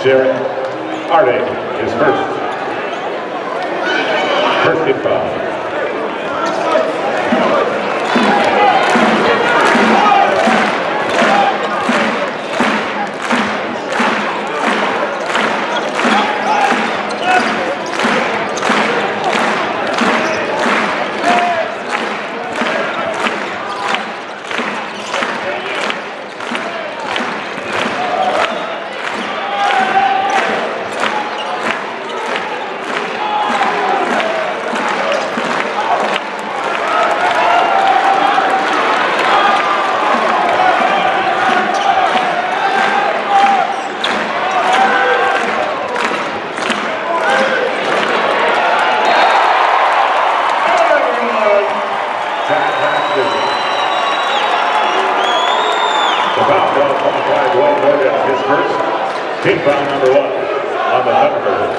Jared Arde is first. First team foul. Team foul number 1 on the Thunderbirds.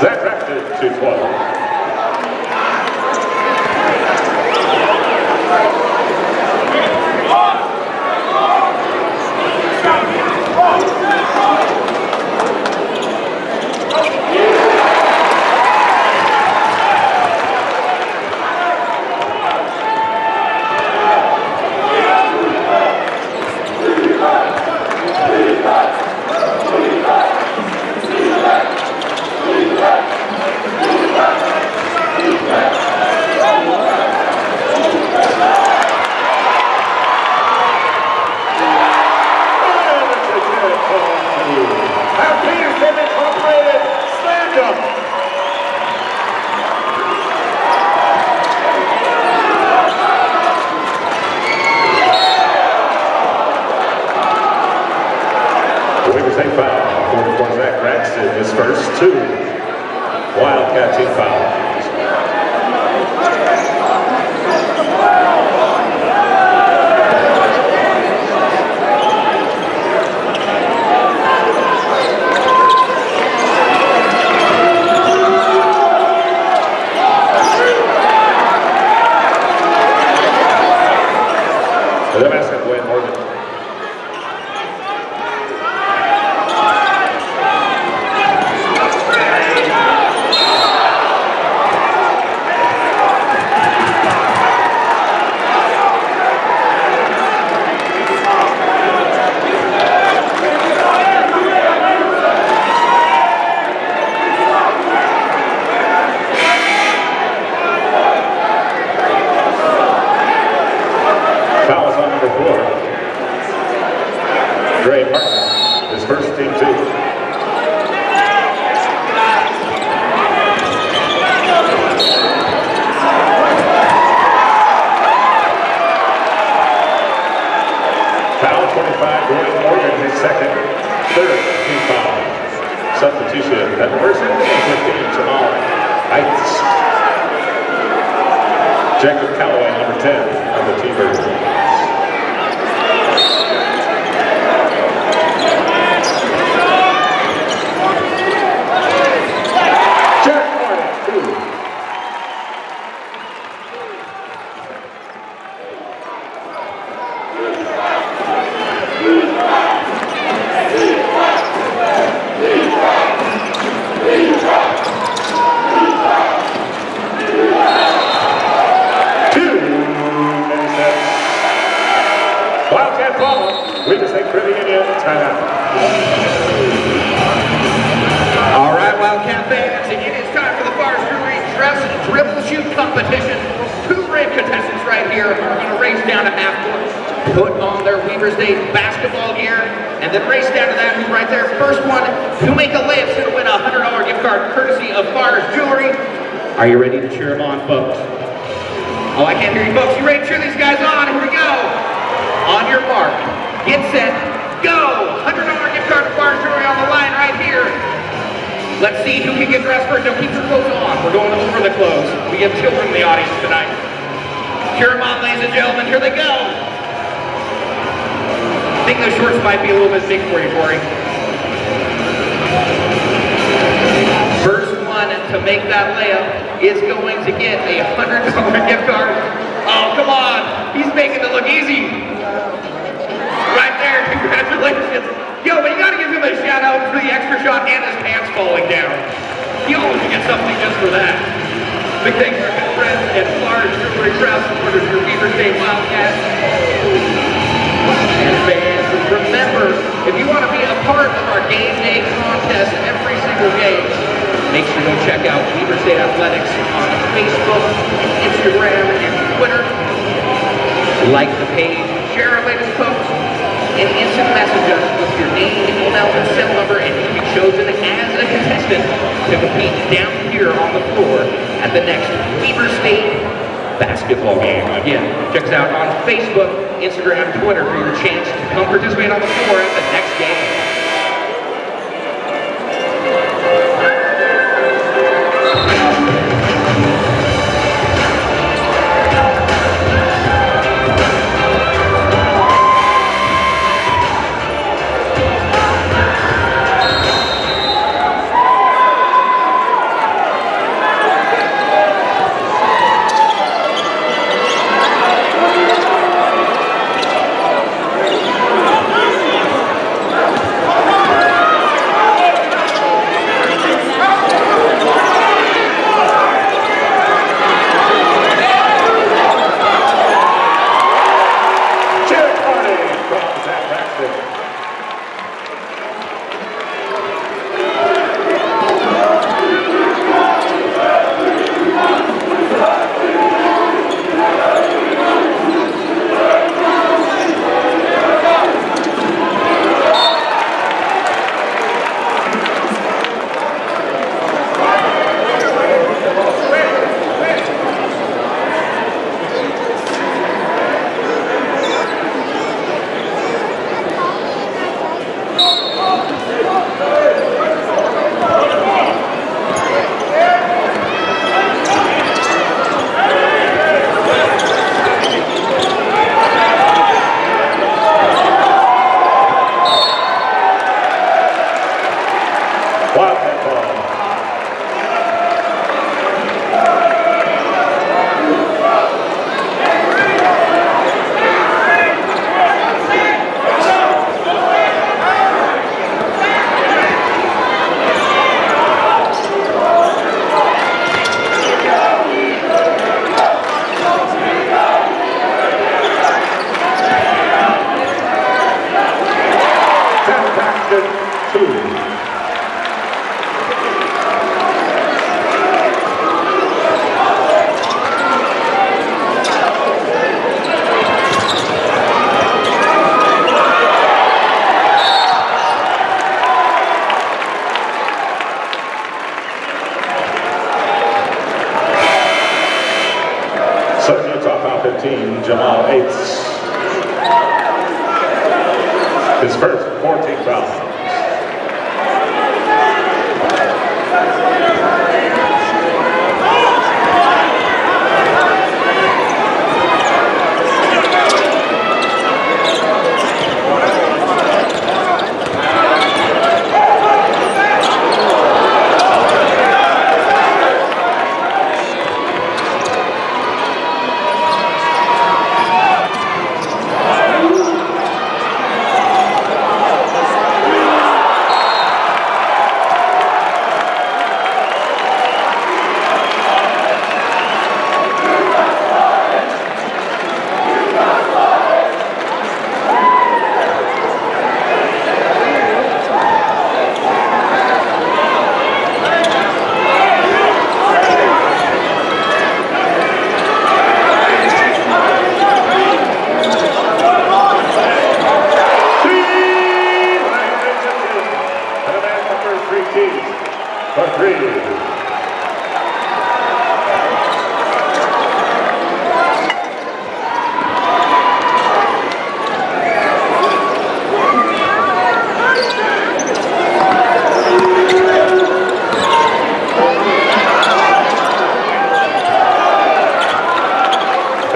Zach Braxton to 12. His first 2 Wildcat team fouls. The basket Wayne Morgan. Dre Martin, his first team 2. Foul 25, Dwayne Morgan, his second, 3rd team foul. Substitution at the first 15, Jamal Heights. Jacob Calloway, number 10, on the T-Birds. Wildcat ball. Witness Lake Credit Union timeout. All right, Wildcat fans, it is time for the Forest Brewery Dress Dribble Shoot Competition. 2 brave contestants right here are going to race down to half court, put on their Weaver State basketball gear, and then race down to that hoop right there. First one to make a layup is going to win a $100 gift card courtesy of Forest Jewelry. Are you ready to cheer them on, folks? Oh, I can't hear you, folks. You ready to cheer these guys on? Here we go. On your mark, get set, go! $100 gift card to Forest Jewelry on the line right here. Let's see who can get dressed first. Don't keep your clothes on. We're going over the clothes. We have children in the audience tonight. Cheer them on, ladies and gentlemen. Here they go. I think those shorts might be a little bit big for you, Corey. First one to make that layup is going to get a $100 gift card. Oh, come on. He's making it look easy. Right there. Congratulations. Yo, but you gotta give him a shout out for the extra shot and his pants falling down. He always gets something just for that. Big thanks to our good friends at Florida Jewelry Trout supporters for Beaver State Wildcats. And fans, remember, if you want to be a part of our game day contest every single game, make sure you check out Beaver State Athletics on Facebook, Instagram, and Twitter. Like the page, share our latest post, and instant message us with your name, email, and cell number, and you'll be chosen as a contestant to compete down here on the floor at the next Beaver State basketball game. Again, check us out on Facebook, Instagram, Twitter for your chance to come participate on the floor at the next game. Jamal Aites. His first 14 fouls.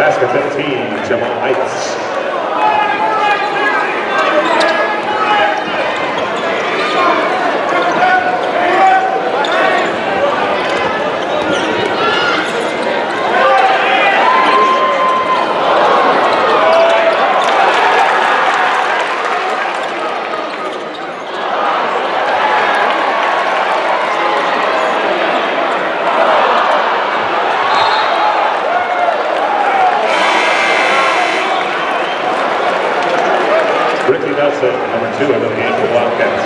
Basket 15, Jamal Aites. Nelson, number 2 in the game for Wildcats.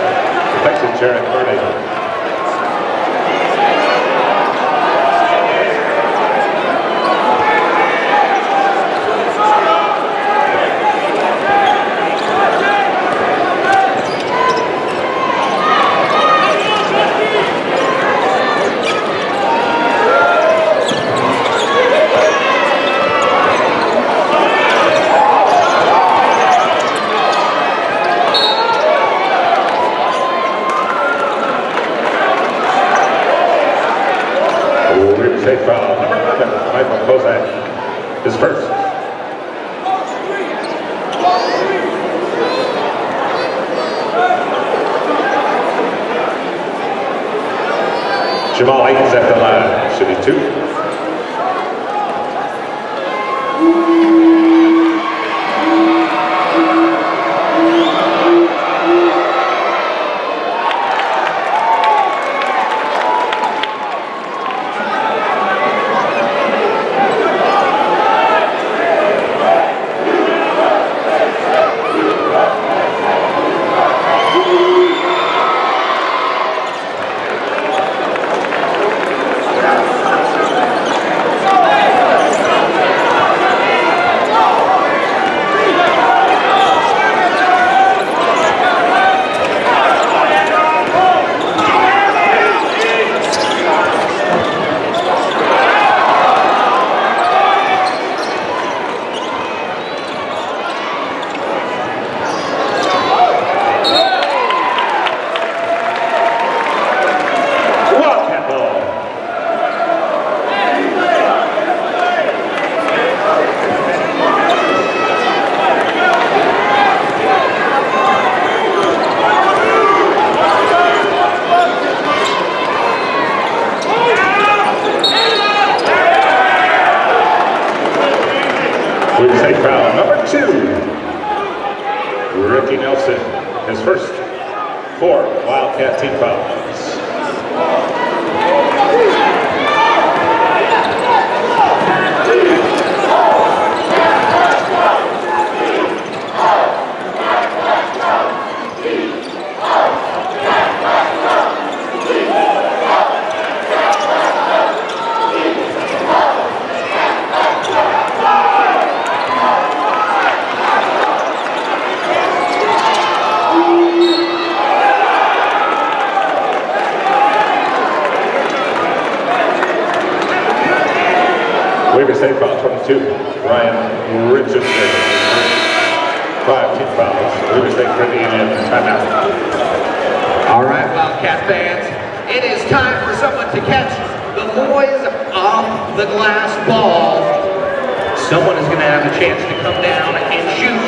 Protects Jared Carney. Take foul number 11, Michael Kozak, his first. Jamal Aikens at the line, should be 2. We take foul number 2, Ricky Nelson, his first 4 Wildcat team fouls. Weaver State foul 22, Ryan Richardson, 5 team fouls. Weaver State currently in timeout. All right, Wildcat fans, it is time for someone to catch the boys off the glass ball. Someone is going to have a chance to come down and shoot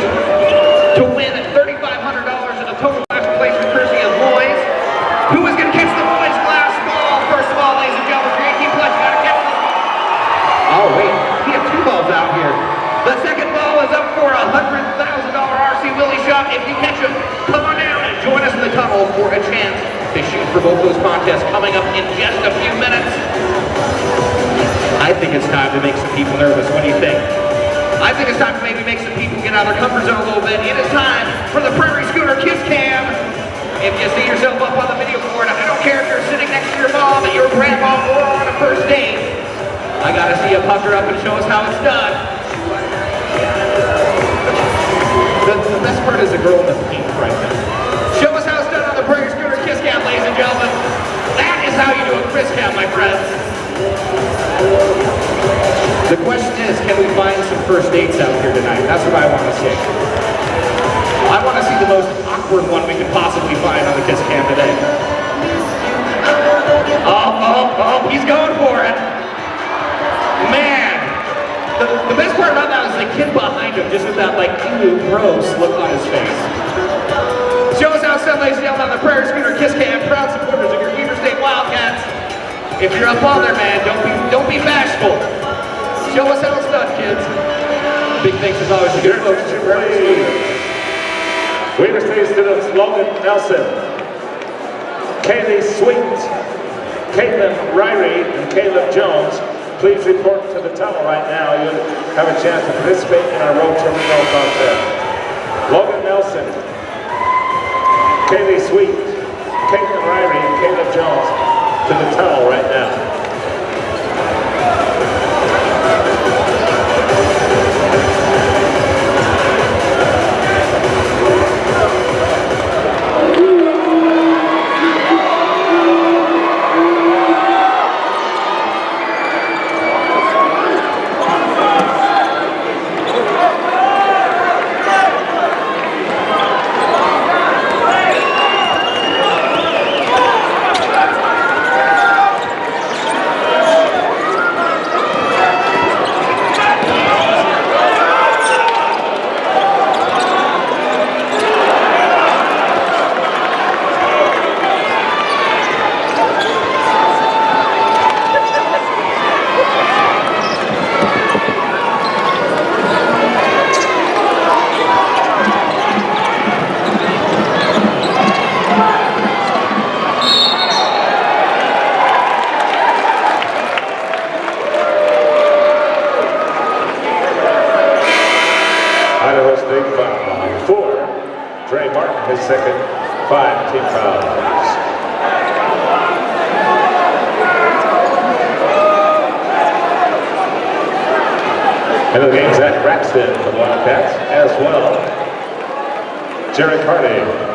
to win $3,500 in a total last place for courtesy of boys. Who is going to catch the boys' glass ball? First of all, ladies and gentlemen, Green Team Pledge, got to catch this. Oh, wait, we have 2 balls out here. The second ball is up for a $100,000 RC Willie shot. If you catch him, come on down and join us in the tunnel for a chance to shoot for both those contests coming up in just a few minutes. I think it's time to make some people nervous. What do you think? I think it's time to maybe make some people get out of their comfort zone a little bit. It is time for the Prairie Scooter Kiss Cam. If you see yourself up on the video board, I don't care if you're sitting next to your mom, your grandma, or on a first date. I gotta see you pucker up and show us how it's done. The best part is the girl in the pink right now. Show us how it's done on the Prairie Scooter Kiss Cam, ladies and gentlemen. That is how you do a Kiss Cam, my friends. The question is, can we find some first dates out here tonight? That's what I want to see. I want to see the most awkward one we could possibly find on the Kiss Cam today. Oh, he's going for it. Man, the best part about that is the kid behind him just with that like ew, gross look on his face. Show us how it's done, ladies and gentlemen, on the Prairie Scooter Kiss Cam, proud supporters of your Weaver State Wildcats. If you're up on there, man, don't be bashful. Show us how it's done, kids. Big thanks as always to good folks at Prairie Scooter. Weaver State students Logan Nelson, Kaylee Sweet, Caitlin Ryrie, and Caleb Jones. Please report to the tunnel right now. You'll have a chance to participate in our road to Reno contest. Logan Nelson, Kaylee Sweet, Caitlin Ryrie, and Caleb Jones to the tunnel right now. Idaho State foul. 4, Dre Martin, his second. 5 team fouls. End of the game, Zach Braxton for the Wildcats as well. Jared Hardy.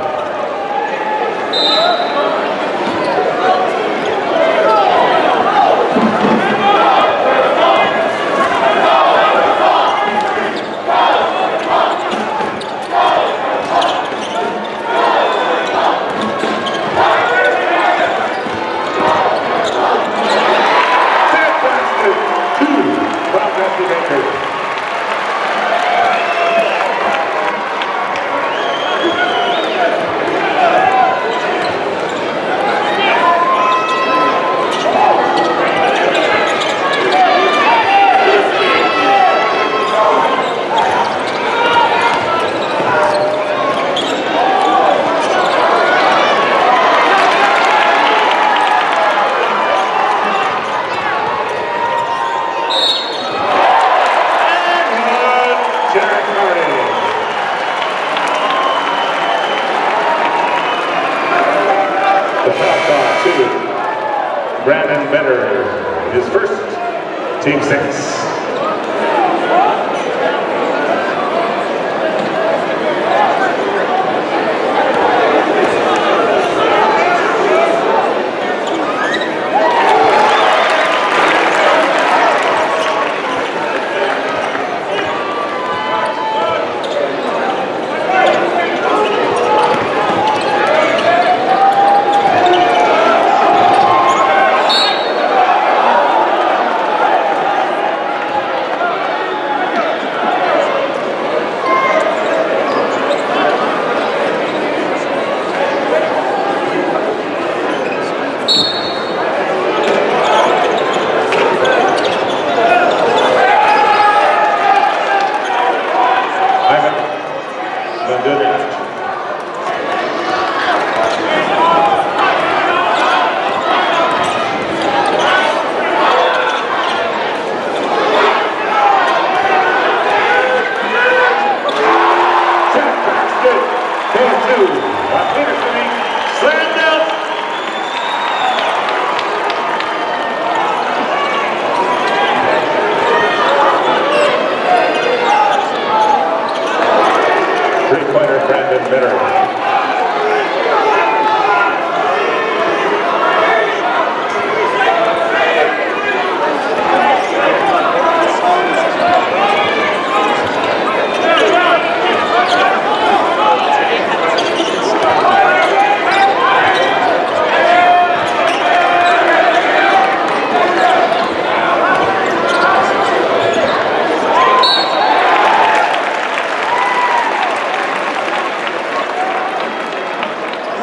Brandon Benner, his first, team 6. Three-pointer Brandon Benner.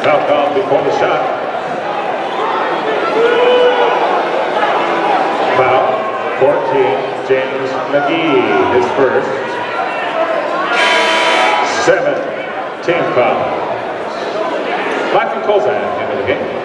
Foul call before the shot. Foul, 14, James McGee, his first. 7, team foul. Michael Kozak into the game.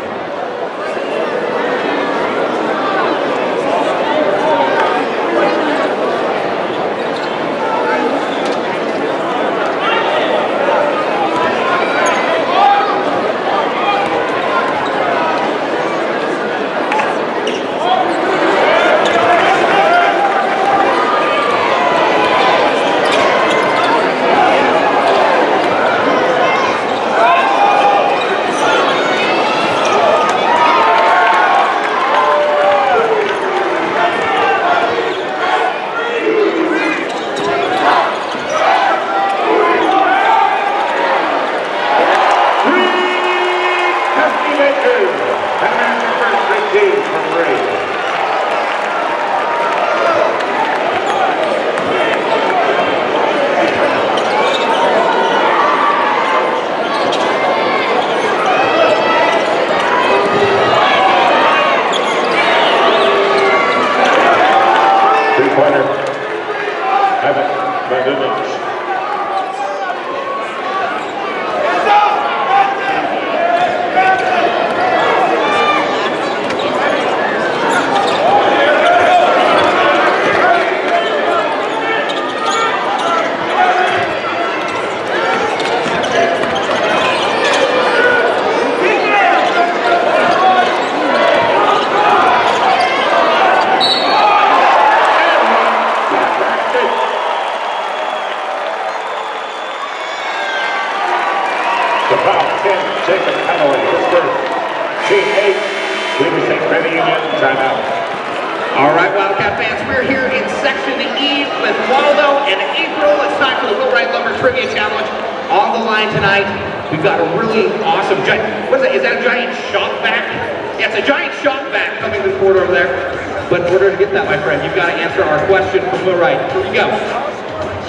Mladenovic. The foul, 10, Jacob Calloway, his first. Team 8, Weber State Credit Union, timeout. All right, Wildcat fans, we're here in Section E with Waldo and April. It's time for the Wheelwright Lumber Trivia Challenge. On the line tonight, we've got a really awesome giant, what is that? Is that a giant shop vac? Yeah, it's a giant shop vac coming to the court over there. But in order to get that, my friend, you've got to answer our question from Wheelwright. Here we go.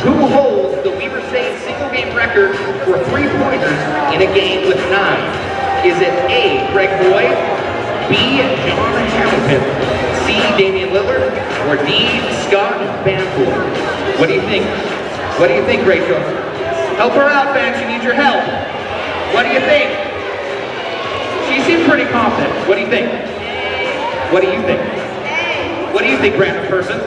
Who holds the Weber State single game record for three-pointers in a game with 9? Is it A, Greg Boyd, B, John Hamilton, C, Damian Lillard, or D, Scott Banford? What do you think? What do you think, Rachel? Help her out, fans. She needs your help. What do you think? She seems pretty confident. What do you think? What do you think? What do you think, random person?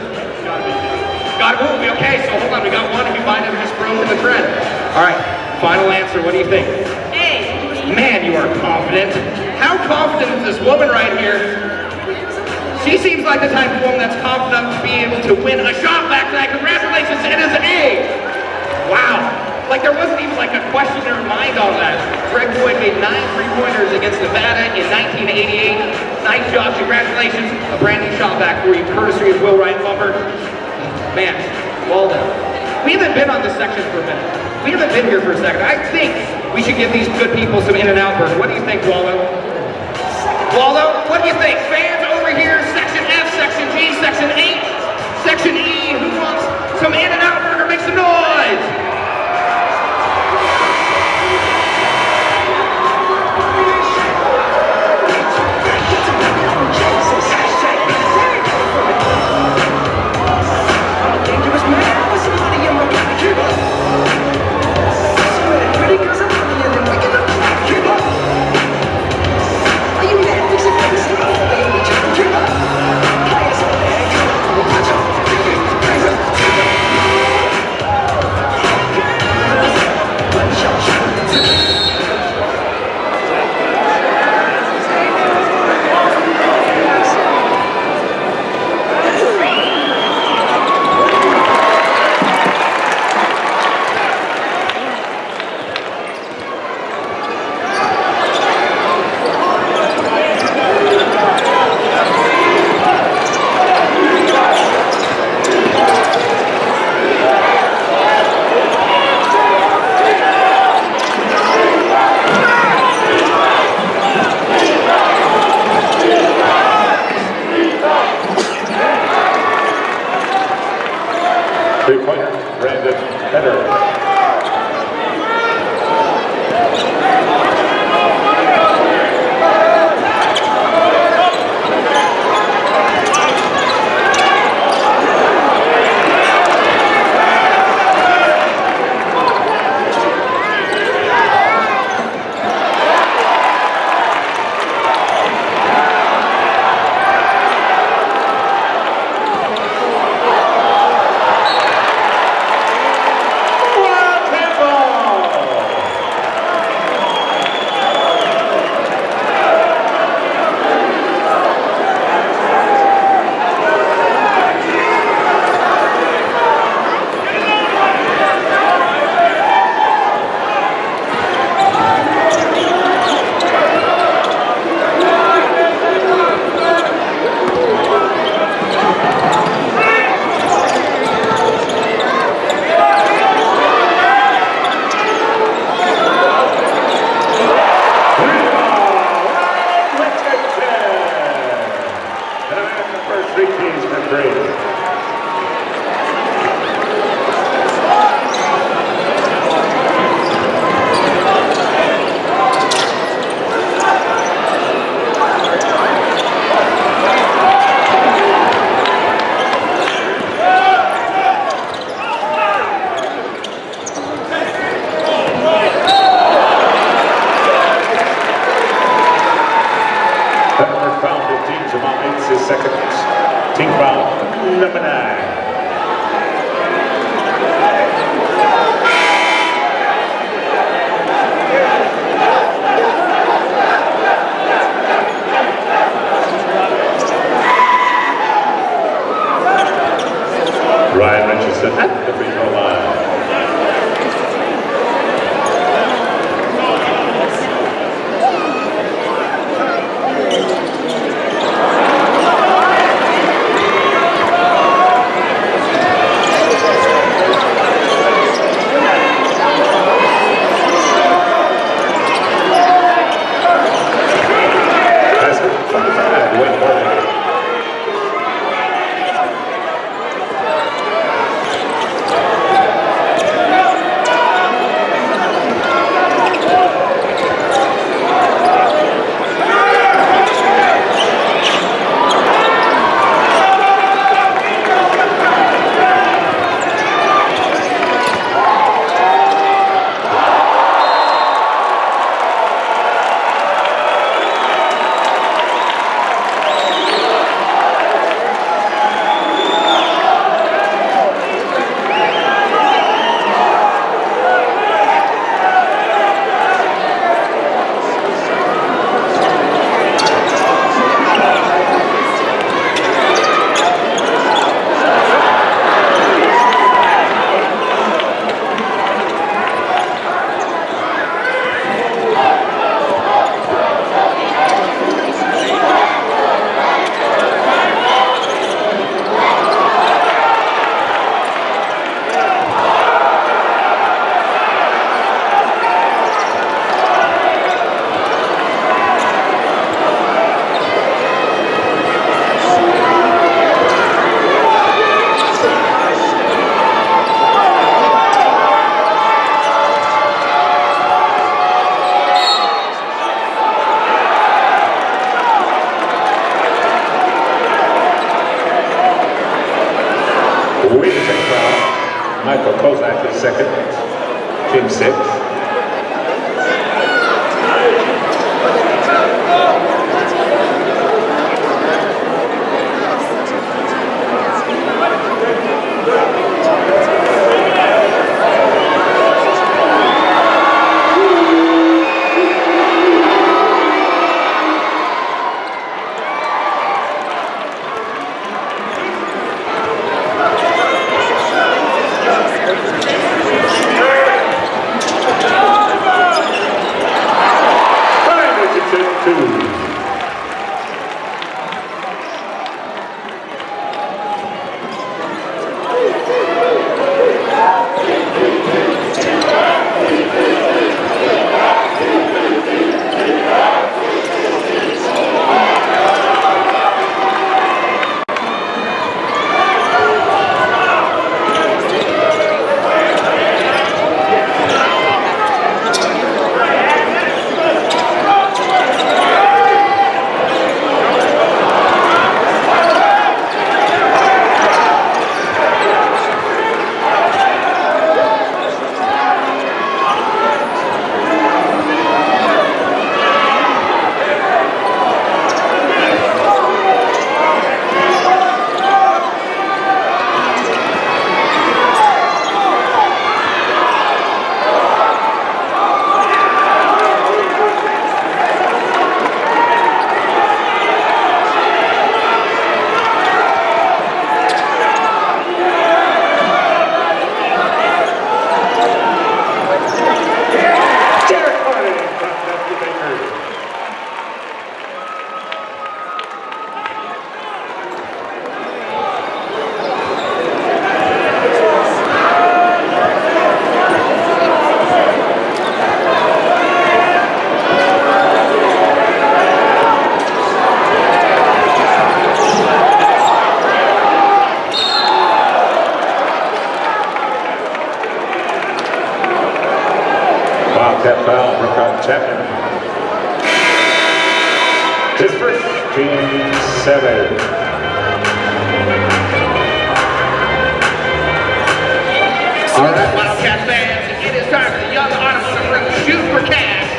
Got to move. Okay, so hold on. We got one. If you find him, just broken the trend. All right, final answer. What do you think? A. Man, you are confident. How confident is this woman right here? She seems like the type of woman that's confident enough to be able to win a shot back tonight. Congratulations, it is A. Wow. Like there wasn't even like a question in her mind on that. Greg Boyd made 9 3-pointers against Nevada in 1988. Nice job. Congratulations. A brand new shot back for you, courtesy of Wheelwright Lumber. Man, Waldo, we haven't been on this section for a minute. We haven't been here for a second. I think we should give these good people some In-N-Out Burger. What do you think, Waldo? Waldo, what do you think? Fans over here, Section F, Section G, Section H, Section E, who wants some In-N-Out Burger? Make some noise! Three-pointer, Brandon Header. Michael Kozak is second. Team 6. That foul, Brooke Chapman. His first, Team 7. All right, Wildcat fans, it is time for the Young Automotive Group Shoot for Cash.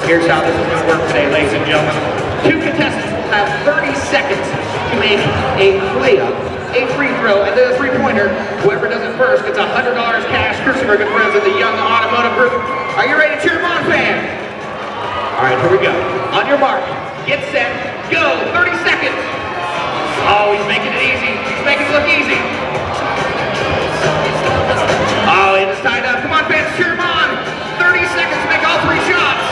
Here's how this is going to work today, ladies and gentlemen. 2 contestants will have 30 seconds to make a layup, a free throw, and then a three-pointer. Whoever does it first gets $100 cash. Courtesy of our good friends at the Young Automotive Group. Are you ready to cheer them on, fans? All right, here we go. On your mark, get set, go. 30 seconds. Oh, he's making it easy. He's making it look easy. Oh, it is tied up. Come on, fans, cheer him on. 30 seconds to make all 3 shots.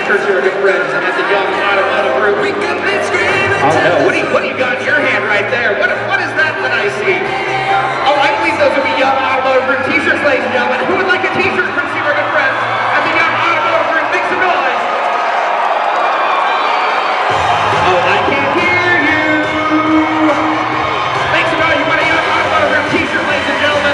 Courtesy of our good friends at the Young Automotive Group. Oh no, what do you got in your hand right there? What is that I see? Oh, I believe those would be Young Automotive Group t-shirts, ladies and gentlemen. Who would like a t-shirt courtesy of our good friends at the Young Automotive Group? Make some noise. Oh, I can't hear you. Make some noise. You want a Young Automotive Group t-shirt, ladies and gentlemen?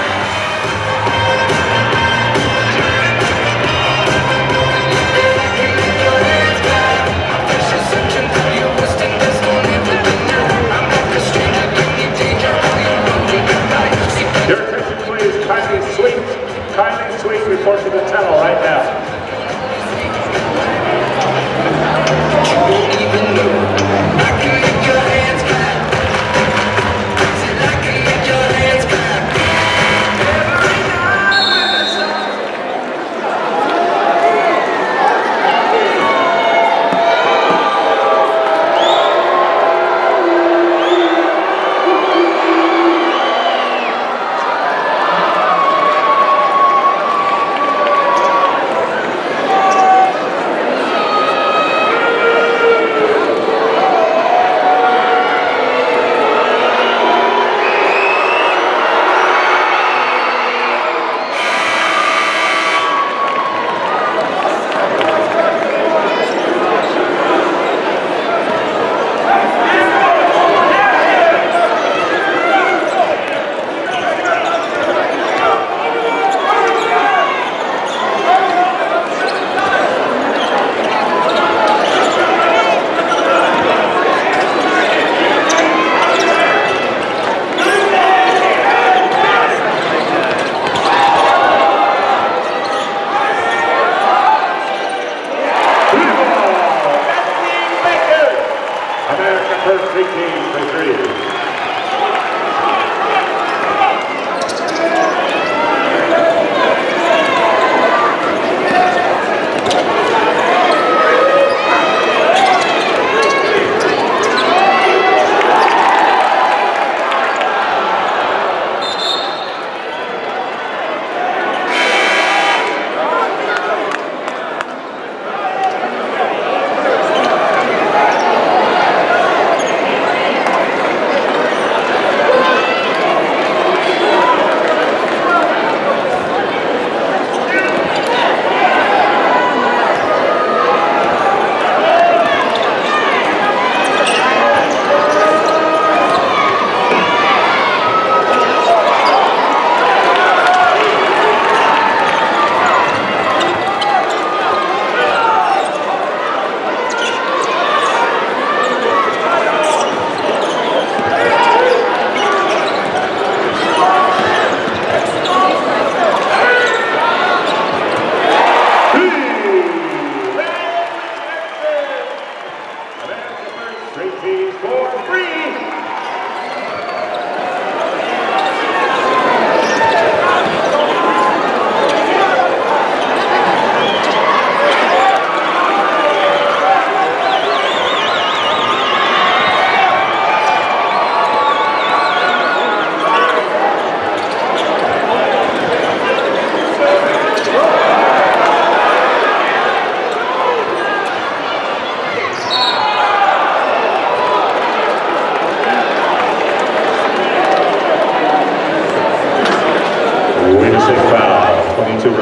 first 3 keys for 3.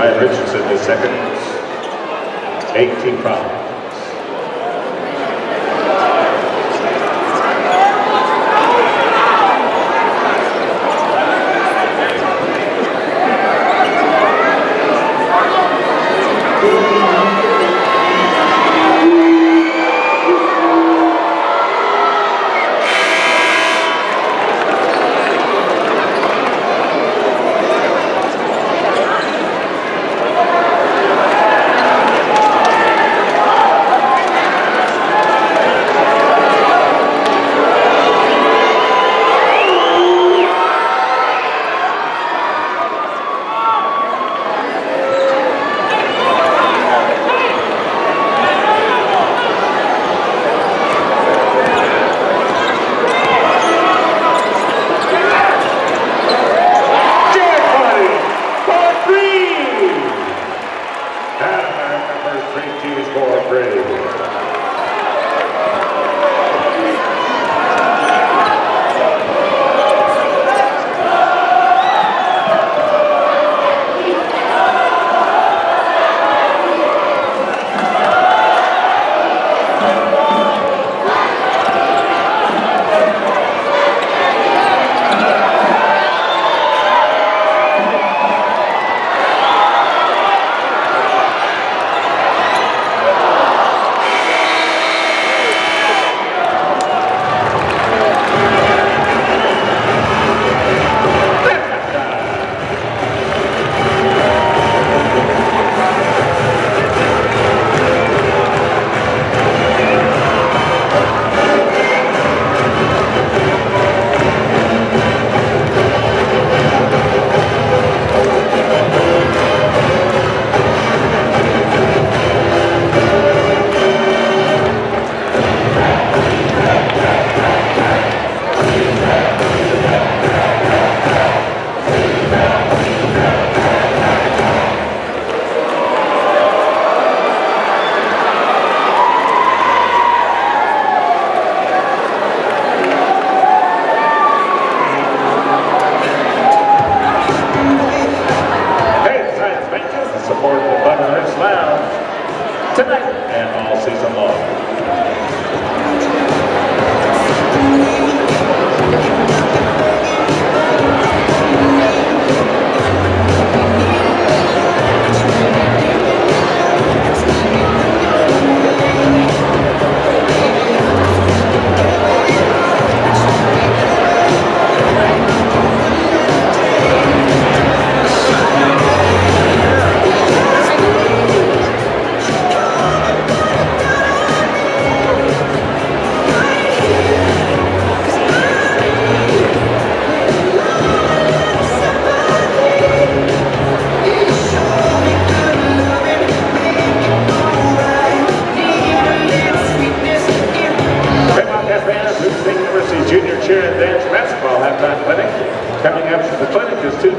Ryan Richardson, the second, 18 problems.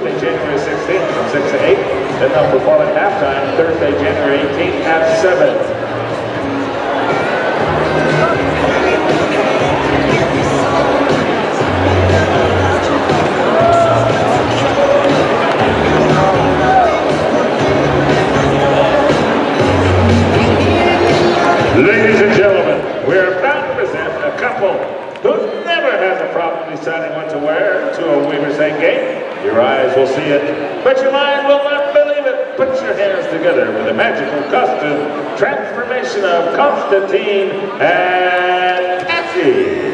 Tuesday, January 16th from 6 to 8. Then they'll perform at halftime Thursday, January 18th at 7. Ladies and gentlemen, we are proud to present a couple who never has a problem deciding what to wear to a Weavers' Day game. Your eyes will see it, but your mind will not believe it. Put your hands together with the magical costume transformation of Constantine and Essie.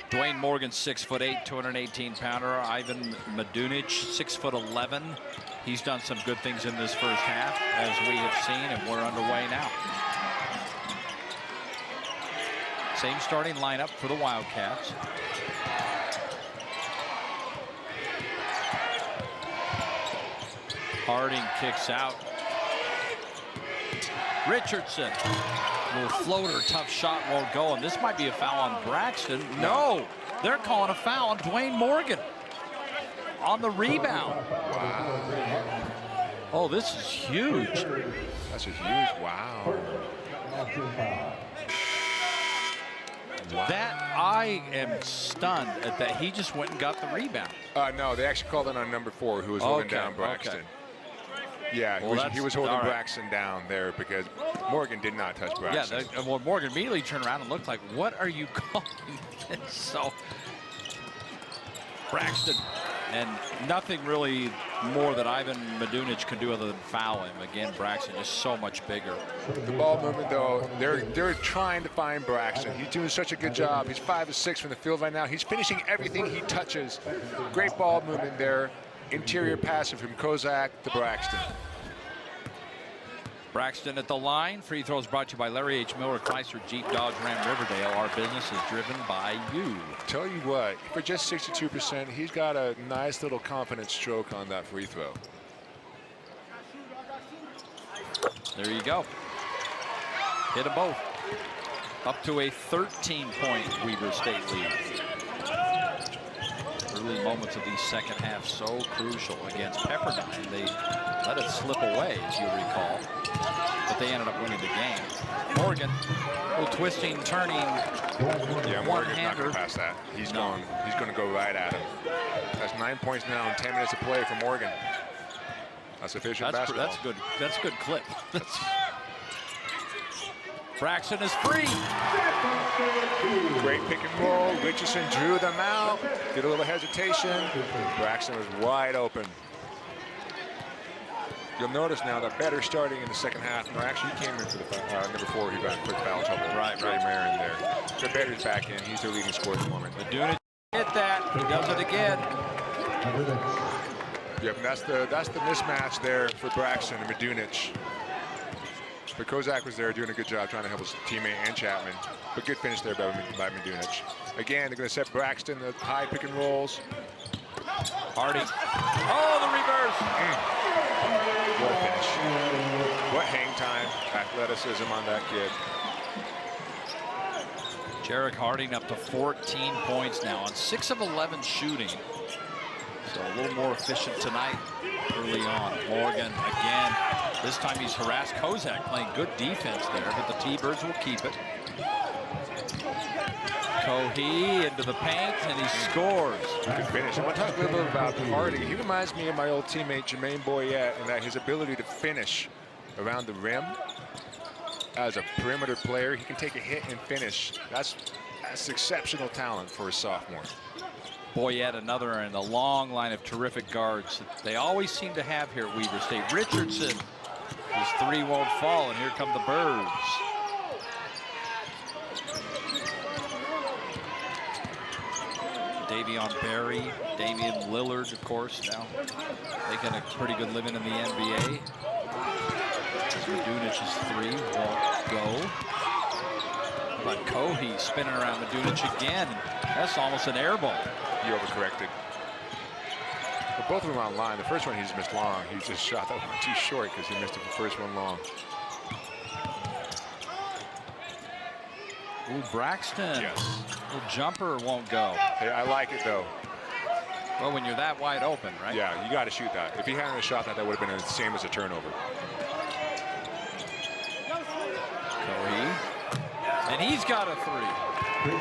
Dwayne Morgan, 6'8", 218-pounder. Ivan Medunic, 6'11". He's done some good things in this first half, as we have seen, and we're underway now. Same starting lineup for the Wildcats. Harding kicks out. Richardson. Little floater, tough shot, won't go. And this might be a foul on Braxton. No, they're calling a foul on Dwayne Morgan on the rebound. Wow. Oh, this is huge. That's a huge wow. That, I am stunned at that. He just went and got the rebound. No, they actually called it on number 4, who was holding down Braxton. Okay. Yeah, Well, he was holding right. Braxton down there because Morgan did not touch Braxton. Yeah, well, Morgan immediately turned around and looked like, what are you calling this? So, Braxton, and nothing really more that Ivan Medunic can do other than foul him. Again, Braxton is so much bigger. The ball movement, though, they're trying to find Braxton. He's doing such a good job. He's 5 of 6 from the field right now. He's finishing everything he touches. Great ball movement there. Interior passing from Kozak to Braxton. Braxton at the line. Free throws brought to you by Larry H. Miller, Chrysler, Jeep, Dodge, Ram, Riverdale. Our business is driven by you. Tell you what, for just 62%, he's got a nice little confident stroke on that free throw. There you go. Hit them both. Up to a 13-point Weber State lead. Early moments of the second half so crucial against Pepperdine. They let it slip away, as you recall, but they ended up winning the game. Morgan, a little twisting, turning. Yeah, Morgan's not going to pass that. He's going to go right at him. That's 9 points now in 10 minutes of play for Morgan. That's efficient basketball. That's good. That's a good clip. Braxton is free. Great pick and roll. Richardson drew them out. Did a little hesitation. Braxton was wide open. You'll notice now that Better starting in the second half. No, actually, he came in for the number 4. He got in quick foul trouble. Right. Marin there. So Better's back in. He's their leading scorer at the moment. Medunich hit that. He does it again. Yep, that's the mismatch there for Braxton and Medunich. But Kozak was there doing a good job trying to help his teammate and Chapman. But good finish there by Medunich. Again, they're going to set Braxton the high pick and rolls. Harding. Oh, the reverse. What a finish. What hang time, athleticism on that kid. Jarek Harding up to 14 points now on 6 of 11 shooting. So a little more efficient tonight early on. Morgan again. This time he's harassed Kozak, playing good defense there, but the T-Birds will keep it. Cohee into the paint, and he scores. Good finish. I want to talk a little bit about Harding. He reminds me of my old teammate Jermaine Boyette, and that his ability to finish around the rim as a perimeter player. He can take a hit and finish. That's exceptional talent for a sophomore. Boyette, another in the long line of terrific guards that they always seem to have here at Weber State. Richardson, his 3 won't fall, and here come the Birds. Davion Berry, Damian Lillard, of course, now making a pretty good living in the NBA. Medunich's 3 won't go. But Cohee spinning around Medunich again. That's almost an air ball. He overcorrected. But both of them on line. The first one he just missed long. He just shot that one too short because he missed it the first one long. Ooh, Braxton. Yes. Little jumper won't go. Hey, I like it though. Well, when you're that wide open, right? Yeah, you got to shoot that. If he hadn't shot that, that would have been the same as a turnover. Cohee. And he's got a 3.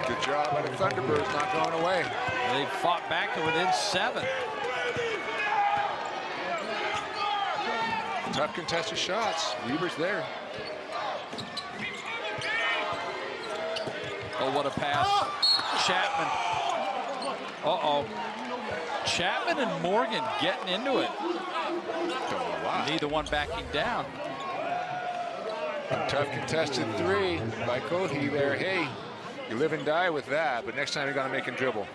Good job by the Thunderbirds, not going away. They fought back to within 7. Tough contested shots. Weber's there. Oh, what a pass. Chapman. Uh-oh. Chapman and Morgan getting into it. Don't know why. Neither one backing down. Tough contested 3 by Cohee there. Hey, you live and die with that, but next time you got to make him dribble.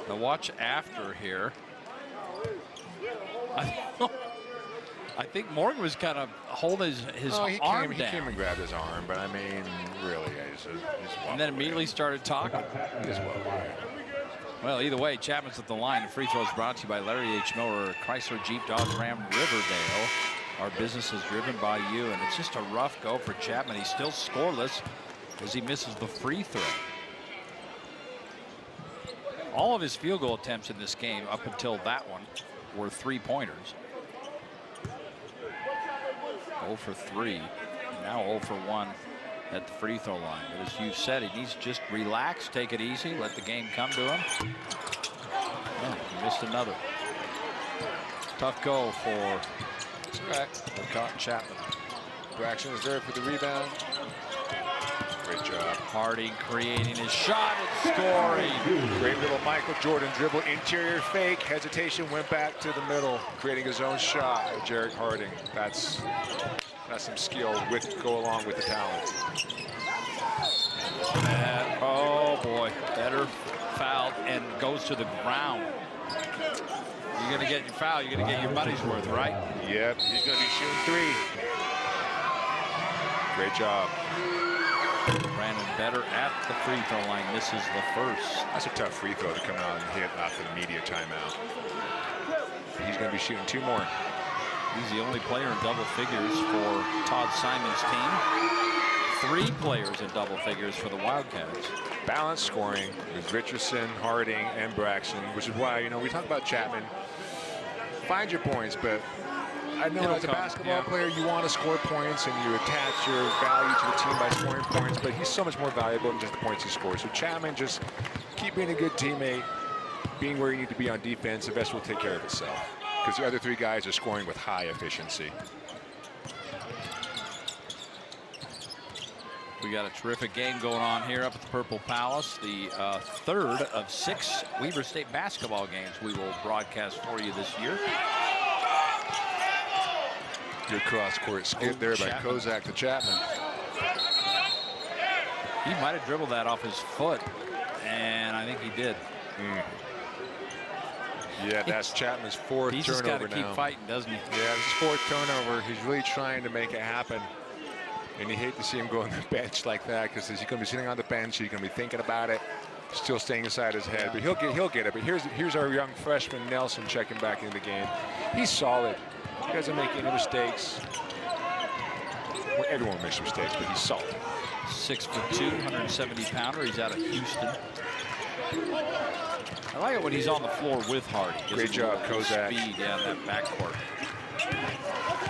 Now watch after here. I think Morgan was kind of holding his arm down. He came and grabbed his arm, but I mean, really, he's and then immediately started talking. Well, either way, Chapman's at the line. The free throws brought to you by Larry H. Miller, Chrysler, Jeep, Dodge, Ram, Riverdale. Our business is driven by you, and it's just a rough go for Chapman. He's still scoreless as he misses the free throw. All of his field goal attempts in this game up until that one were 3-pointers. 0 for 3, now 0 for 1 at the free throw line. But as you said, he needs to just relax, take it easy, let the game come to him. Oh, he missed another. Tough goal for Cotton Chapman. Braxton is there for the rebound. Great job. Harding creating his shot and scoring. Great little Michael Jordan dribble, interior fake, hesitation, went back to the middle, creating his own shot. Jarek Harding. That's some skill go along with the talent. Oh boy, Better fouled and goes to the ground. You're gonna get your foul, you're gonna get your money's worth, right? Yep, he's gonna be shooting 3. Great job. Brandon Better at the free throw line misses the first. That's a tough free throw to come out and hit after the media timeout. He's going to be shooting 2 more. He's the only player in double figures for Todd Simon's team. 3 players in double figures for the Wildcats. Balanced scoring with Richardson, Harding, and Braxton, which is why, you know, we talk about Chapman. Find your points, but I know as a basketball player, you want to score points and you attach your value to the team by scoring points, but he's so much more valuable than just the points he scores. So Chapman, just keep being a good teammate, being where you need to be on defense, the rest will take care of itself. Because the other 3 guys are scoring with high efficiency. We got a terrific game going on here up at the Purple Palace. The 3rd of 6 Weber State basketball games we will broadcast for you this year. Good cross-court skip there by Kozak to Chapman. He might have dribbled that off his foot, and I think he did. Yeah, that's Chapman's 4th He's turnover now. He's just got to keep fighting, doesn't he? Yeah, this is 4th turnover. He's really trying to make it happen. And you hate to see him go on the bench like that, because he's going to be sitting on the bench. He's going to be thinking about it, still staying inside his head. But he'll get it. But here's our young freshman Nelson checking back into the game. He's solid. He doesn't make any mistakes. Well, everyone makes mistakes, but he's solid. 6'2", 170-pounder. He's out of Houston. I like it when he's on the floor with Hardy. Great job, Kozak. Speed down that backcourt.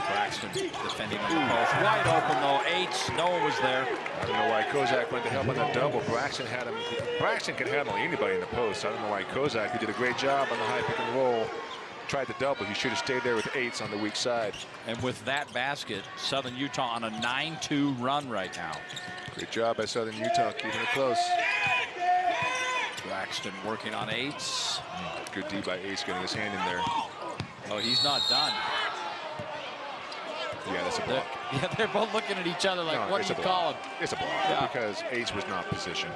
Braxton defending on the post. Wide open though. 8. No one was there. I don't know why Kozak went to help on the double. Braxton had him. Braxton can handle anybody in the post. I don't know why Kozak, who did a great job on the high pick and roll, tried the double. He should have stayed there with 8s on the weak side. And with that basket, Southern Utah on a 9-2 run right now. Great job by Southern Utah, keeping it close. Braxton working on 8s. Good D by Ace, getting his hand in there. Oh, he's not done. Yeah, that's a block. They're both looking at each other like, what do you call him? It's a block because Ace was not positioned.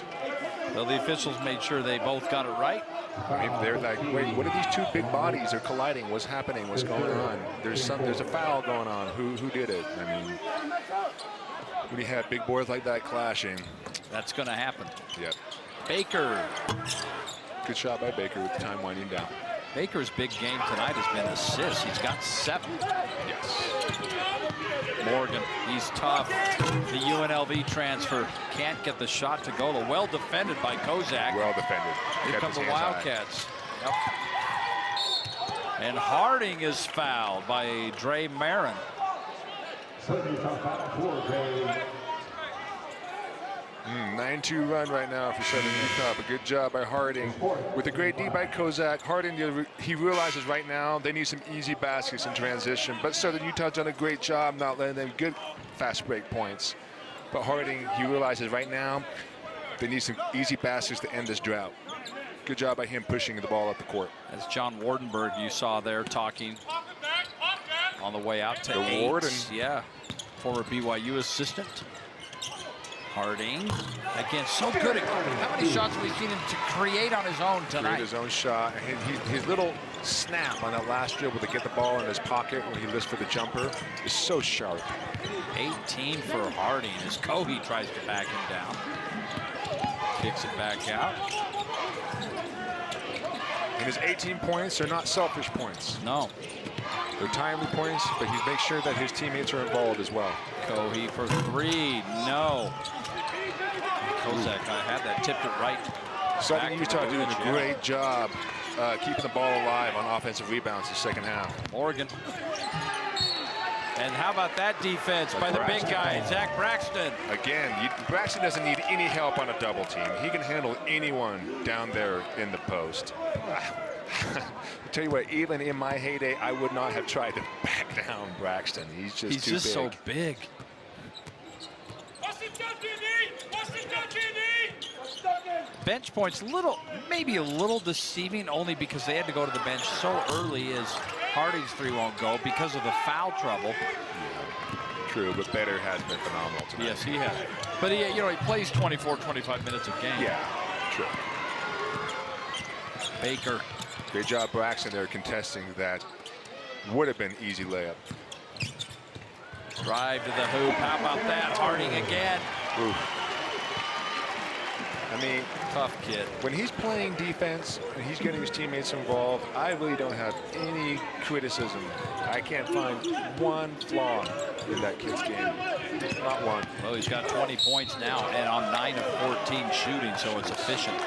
Well, the officials made sure they both got it right. I mean, they're like, wait, what are these 2 big bodies? They're colliding. What's happening? What's going on? There's a foul going on. Who did it? I mean, when you have big boys like that clashing, that's going to happen. Yep. Baker. Good shot by Baker with time winding down. Baker's big game tonight has been assists. He's got 7. Yes. Morgan, he's tough. The UNLV transfer can't get the shot to go. Well defended by Kozak. Well defended. Here come the Wildcats. Yep. And Harding is fouled by Dre Marin. 9-2 run right now for Southern Utah, but good job by Harding. With a great D by Kozak, Harding, he realizes right now they need some easy baskets in transition, but Southern Utah's done a great job not letting them good fast break points. But Harding, he realizes right now they need some easy baskets to end this drought. Good job by him pushing the ball up the court. As John Wardenberg you saw there talking on the way out to 8. Warden. Yeah, former BYU assistant. Harding, again, so good at how many shots have we seen him to create on his own tonight? Create his own shot. And his little snap on that last dribble to get the ball in his pocket when he lifts for the jumper is so sharp. 18 for Harding as Cohee tries to back him down. Kicks it back out. And his 18 points are not selfish points. No. They're timely points, but he makes sure that his teammates are involved as well. Cohee for 3. No. Kozak had that, tipped it right. Southern Utah doing a great job keeping the ball alive on offensive rebounds in the second half. Morgan. And how about that defense by the big guy, Zach Braxton. Again, Braxton doesn't need any help on a double team. He can handle anyone down there in the post. I'll tell you what, even in my heyday, I would not have tried to back down Braxton. He's just too big. So big. Bench points, maybe a little deceiving, only because they had to go to the bench so early as Harding's 3 won't go because of the foul trouble. Yeah, true, but Better has been phenomenal tonight. Yes, he has. But he plays 24, 25 minutes a game. Yeah, true. Baker. Great job, Braxton, there contesting that would have been easy layup. Drive to the hoop. How about that? Harding again. Oof. I mean, Tough kid. when he's playing defense and he's getting his teammates involved, I really don't have any criticism. I can't find one flaw in that kid's game. Not one. Well, he's got 20 points now and on 9 of 14 shooting, so it's efficient.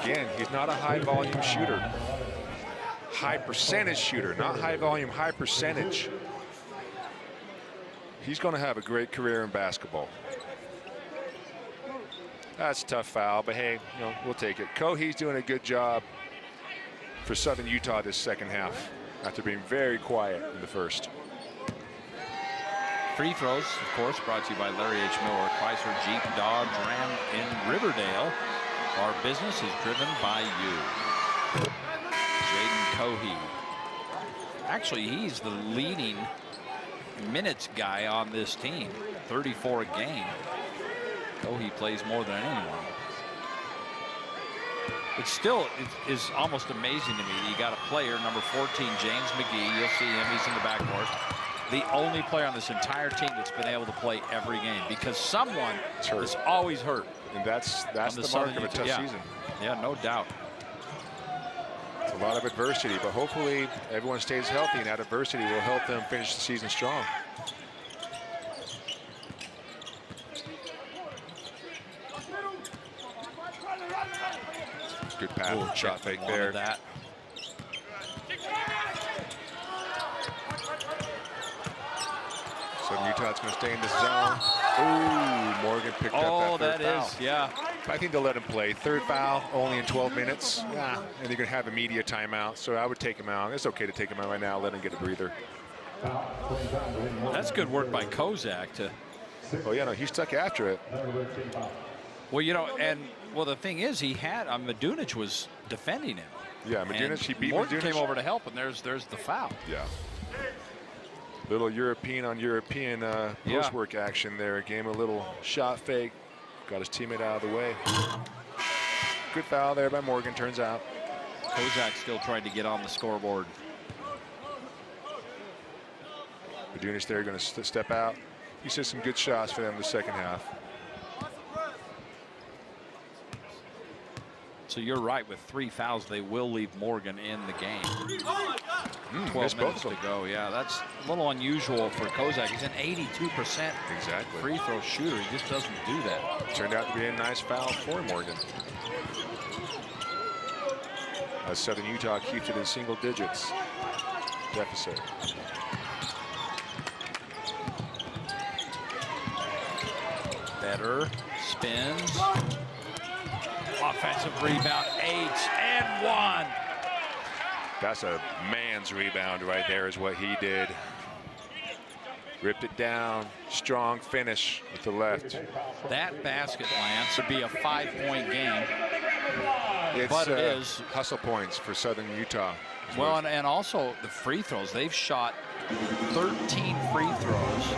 Again, he's not a high volume shooter. High percentage shooter, not high volume, high percentage. He's going to have a great career in basketball. That's a tough foul, but hey, you know, we'll take it. Cohee's doing a good job for Southern Utah this second half after being very quiet in the first. Free throws, of course, brought to you by Larry H. Miller, Chrysler, Jeep, Dodge, Ram in Riverdale. Our business is driven by you. Jaden Cohee. Actually, he's the leading minutes guy on this team. 34 a game. Cohee plays more than anyone. It still is almost amazing to me that you got a player, number 14, James McGee. You'll see him. He's in the backcourt. The only player on this entire team that's been able to play every game, because someone is always hurt. And that's the mark of a tough season. Yeah, no doubt. It's a lot of adversity, but hopefully everyone stays healthy, and that adversity will help them finish the season strong. Good pass, shot fake there. That. So Utah's going to stay in this zone. Ooh, Morgan picked up that third foul. Yeah. I think they'll let him play. Third foul, only in 12 minutes. Yeah. And they're going to have a media timeout, so I would take him out. It's okay to take him out right now, let him get a breather. That's good work by Kozak to. Oh, yeah, no, he stuck after it. Well, you know, and the thing is, he had Medunich was defending him. Yeah, Medunich, he beat Morgan Medunich. came over to help, and there's the foul. Yeah. Little European on European post-work action there. Gave him a little shot fake. Got his teammate out of the way. Good foul there by Morgan, turns out. Kozak still trying to get on the scoreboard. Medunich there going to step out. He said some good shots for them in the second half. So you're right, with 3 fouls, they will leave Morgan in the game. 12 minutes to go. Yeah, that's a little unusual for Kozak. He's an 82% free throw shooter. He just doesn't do that. Turned out to be a nice foul for Morgan. As Southern Utah keeps it in single digits deficit. Better spins. Offensive rebound, 8 and 1. That's a man's rebound right there is what he did. Ripped it down, strong finish with the left. That basket, Lance, would be a 5-point game. It's, but it is hustle points for Southern Utah. Well, and also the free throws. They've shot 13 free throws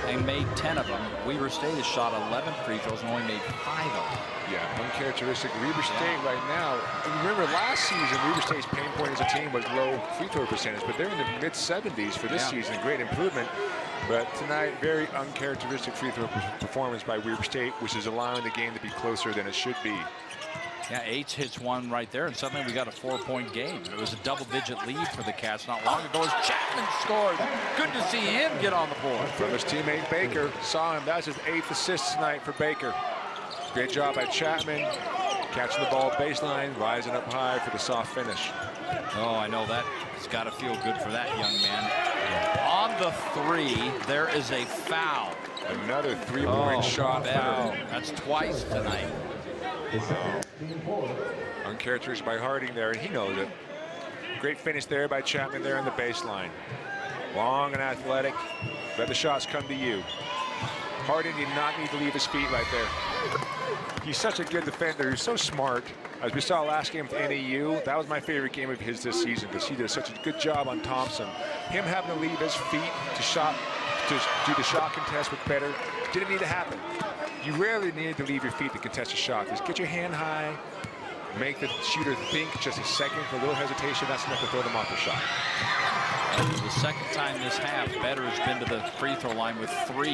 and made 10 of them. Weber State has shot 11 free throws and only made 5 of them. Yeah, uncharacteristic. Weber State right now. Remember last season, Weber State's pain point as a team was low free throw percentage, but they're in the mid-70s for this season. Great improvement. But tonight, very uncharacteristic free throw performance by Weber State, which is allowing the game to be closer than it should be. Yeah, Aids hits one right there, and suddenly we got a 4-point game. It was a double-digit lead for the Cats not long ago as Chapman scored. Good to see him get on the board. From his teammate Baker, saw him. That's his 8th assist tonight for Baker. Great job by Chapman, catching the ball baseline, rising up high for the soft finish. Oh, I know that. It's got to feel good for that young man. On the 3, there is a foul. Another 3-point shot foul. That's twice tonight. Uncharacteristic by Harding there, and he knows it. Great finish there by Chapman there on the baseline. Long and athletic. Let the shots come to you. Harding did not need to leave his feet right there. He's such a good defender. He's so smart. As we saw last game with NAU, that was my favorite game of his this season because he did such a good job on Thompson. Him having to leave his feet to do the shot contest with better didn't need to happen. You rarely need to leave your feet to contest a shot. Just get your hand high, make the shooter think just a second, for a little hesitation, that's enough to throw them off the shot. And the second time this half, Better has been to the free throw line with 3.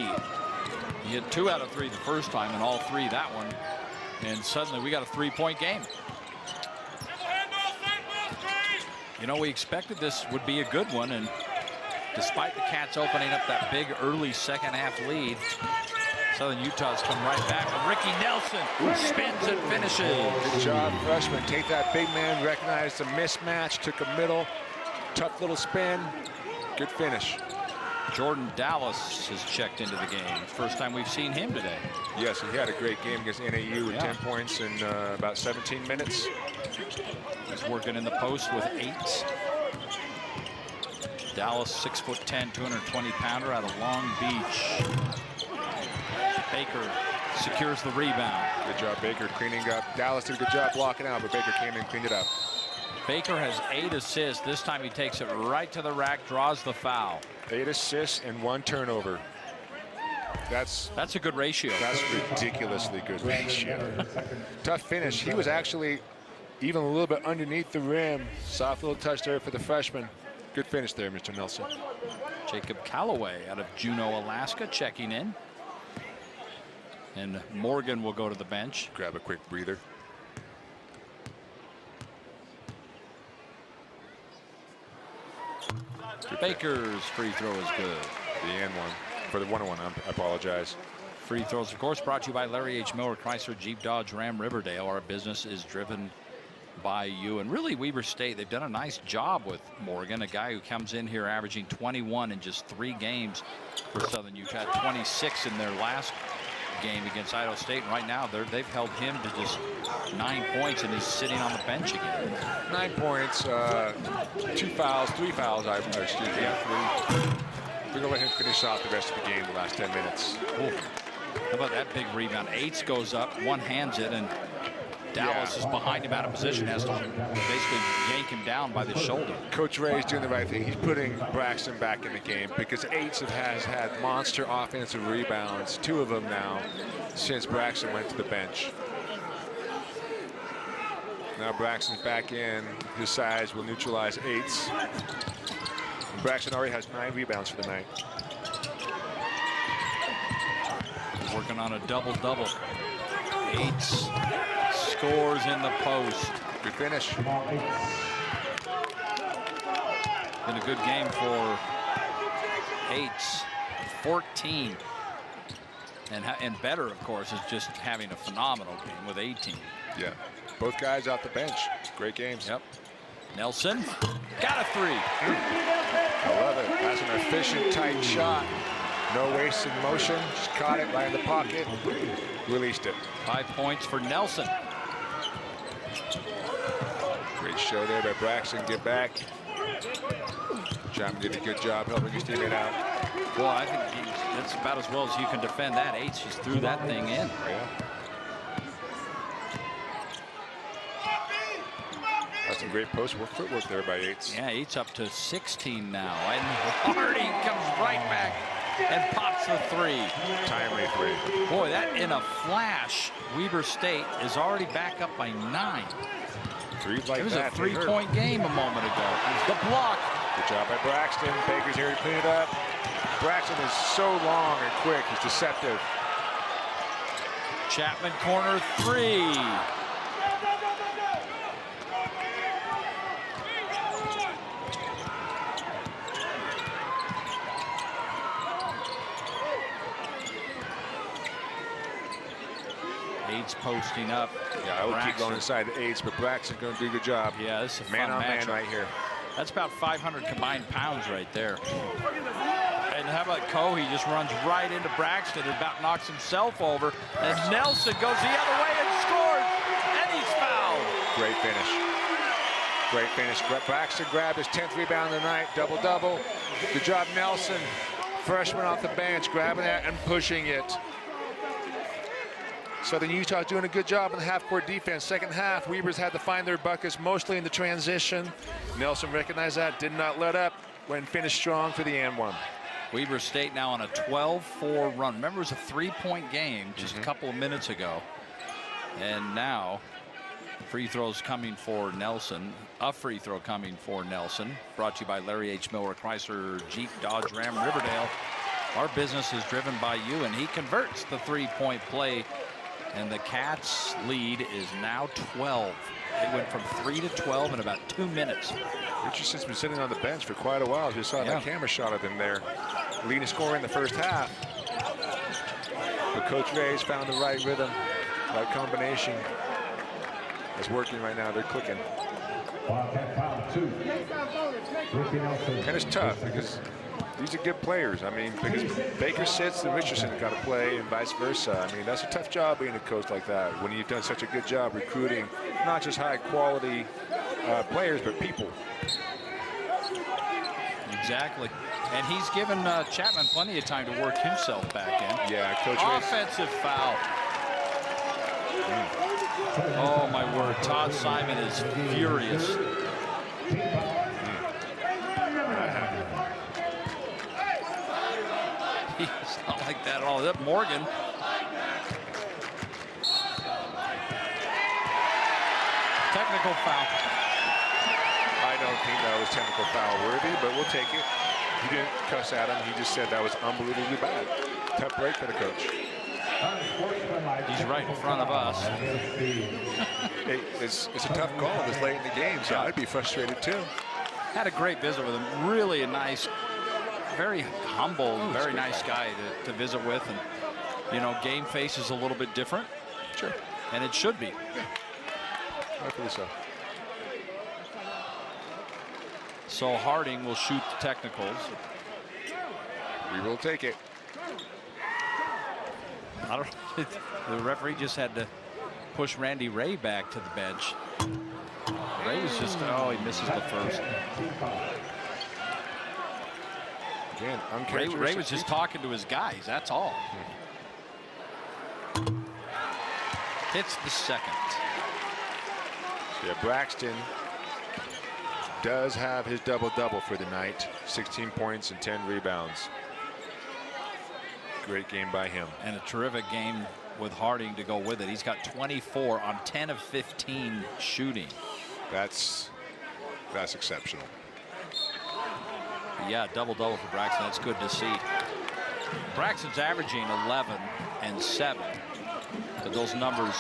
He hit 2 out of 3 the first time, and all 3 that one. And suddenly we got a 3-point game. You know, we expected this would be a good one, and despite the Cats opening up that big early second half lead, Southern Utah's come right back. And Ricky Nelson spins and finishes. Good job, freshman. Take that big man, recognize the mismatch, took a middle, tough little spin, good finish. Jordan Dallas has checked into the game. First time we've seen him today. Yes, he had a great game against NAU with 10 points in about 17 minutes. He's working in the post with 8. Dallas, 6'10", 220-pounder out of Long Beach. Baker secures the rebound. Good job, Baker, cleaning up. Dallas did a good job blocking out, but Baker came in and cleaned it up. Baker has 8 assists. This time he takes it right to the rack, draws the foul. 8 assists and 1 turnover. That's a good ratio. That's ridiculously good ratio. Tough finish. He was actually even a little bit underneath the rim. Soft little touch there for the freshman. Good finish there, Mr. Nelson. Jacob Calloway out of Juneau, Alaska, checking in. And Morgan will go to the bench. Grab a quick breather. Baker's free throw is good. The and one. For the 1-on-1, I apologize. Free throws, of course, brought to you by Larry H. Miller, Chrysler, Jeep, Dodge, Ram, Riverdale. Our business is driven by you. And really, Weber State, they've done a nice job with Morgan, a guy who comes in here averaging 21 in just 3 games for Southern Utah, 26 in their last game against Idaho State. And right now, they've held him to just 9 points, and he's sitting on the bench again. 9 points, 2 fouls, 3 fouls, excuse me, 3. We're going to let him finish off the rest of the game, the last 10 minutes. Ooh. How about that big rebound? Aites goes up, one hands it, and Dallas is behind him out of position, has to basically yank him down by the shoulder. Coach Ray's doing the right thing. He's putting Braxton back in the game because Aites has had monster offensive rebounds, 2 of them now, since Braxton went to the bench. Now Braxton's back in. His size will neutralize Aites. And Braxton already has 9 rebounds for the night. Working on a double-double. Aites scores in the post. Good finish. Been a good game for Aites. 14. And Better, of course, is just having a phenomenal game with 18. Yeah. Both guys off the bench. Great games. Yep. Nelson got a 3. I love it. That's an efficient, tight shot. No wasted motion. Just caught it right in the pocket. Released it. 5 points for Nelson. Great show there by Braxton. Get back. Chapman did a good job helping his teammate out. Well, I think that's about as well as you can defend that. Aites just threw that thing in. Yeah. That's some great post-work footwork there by Aites. Yeah, Aites up to 16 now. And Hardy comes right back and pops the 3. Timely 3. Boy, that in a flash, Weber State is already back up by 9. Threes like it was that, a 3-point game a moment ago. The block. Good job by Braxton. Baker's here to clean it up. Braxton is so long and quick. He's deceptive. Chapman corner 3. Aites posting up. Yeah, I would keep going inside the Aites, but Braxton's going to do a good job. Yeah, this is a man fun on man matchup. right here. That's about 500 combined pounds right there. And how about Coe? He just runs right into Braxton and about knocks himself over. And Nelson goes the other way and scores. And he's fouled. Great finish. Great finish. Braxton grabbed his 10th rebound of the night. Double-double. Good job, Nelson. Freshman off the bench, grabbing that and pushing it. Southern Utah doing a good job in the half-court defense. Second half, Weber's had to find their buckets mostly in the transition. Nelson recognized that, did not let up, went and finished strong for the and 1. Weber State now on a 12-4 run. Remember, it was a 3-point game just a couple of minutes ago. And now Free throws coming for Nelson. A free throw coming for Nelson. Brought to you by Larry H. Miller, Chrysler, Jeep, Dodge, Ram, Riverdale. Our business is driven by you, and he converts the three-point play. And the Cats' lead is now 12. They went from 3 to 12 in about 2 minutes. Richardson's been sitting on the bench for quite a while. As we saw that camera shot of him there. Leading scorer in the first half. But Coach Ray's found the right rhythm, right combination. It's working right now. They're clicking. And it's tough because these are good players. I mean, because Baker sits, then Richardson got to play, and vice versa. I mean, that's a tough job being a coach like that when you've done such a good job recruiting not just high-quality players, but people. Exactly. And he's given Chapman plenty of time to work himself back in. Yeah, Coach Offensive foul. Oh, my word. Todd Simon is furious. He's not like that at all. That Morgan. Technical foul. I don't think that was technical foul worthy, but we'll take it. He didn't cuss at him. He just said that was unbelievably bad. Tough break for the coach. He's right in front of us. It's a tough call this late in the game, so I'd be frustrated too. Had a great visit with him. Really a nice, very humble, very nice guy to visit with. And, you know, game face is a little bit different. Sure. And it should be. Rightfully so. So Harding will shoot the technicals. We will take it. I don't. The referee just had to push Randy Ray back to the bench. Ray was just, oh, he misses the first. Again, Ray was just talking to his guys, that's all. Hits the second. Yeah, Braxton does have his double-double for the night. 16 points and 10 rebounds. Great game by him. And a terrific game with Harding to go with it. He's got 24 on 10 of 15 shooting. That's exceptional. Yeah, double-double for Braxton. That's good to see. Braxton's averaging 11 and 7. But those numbers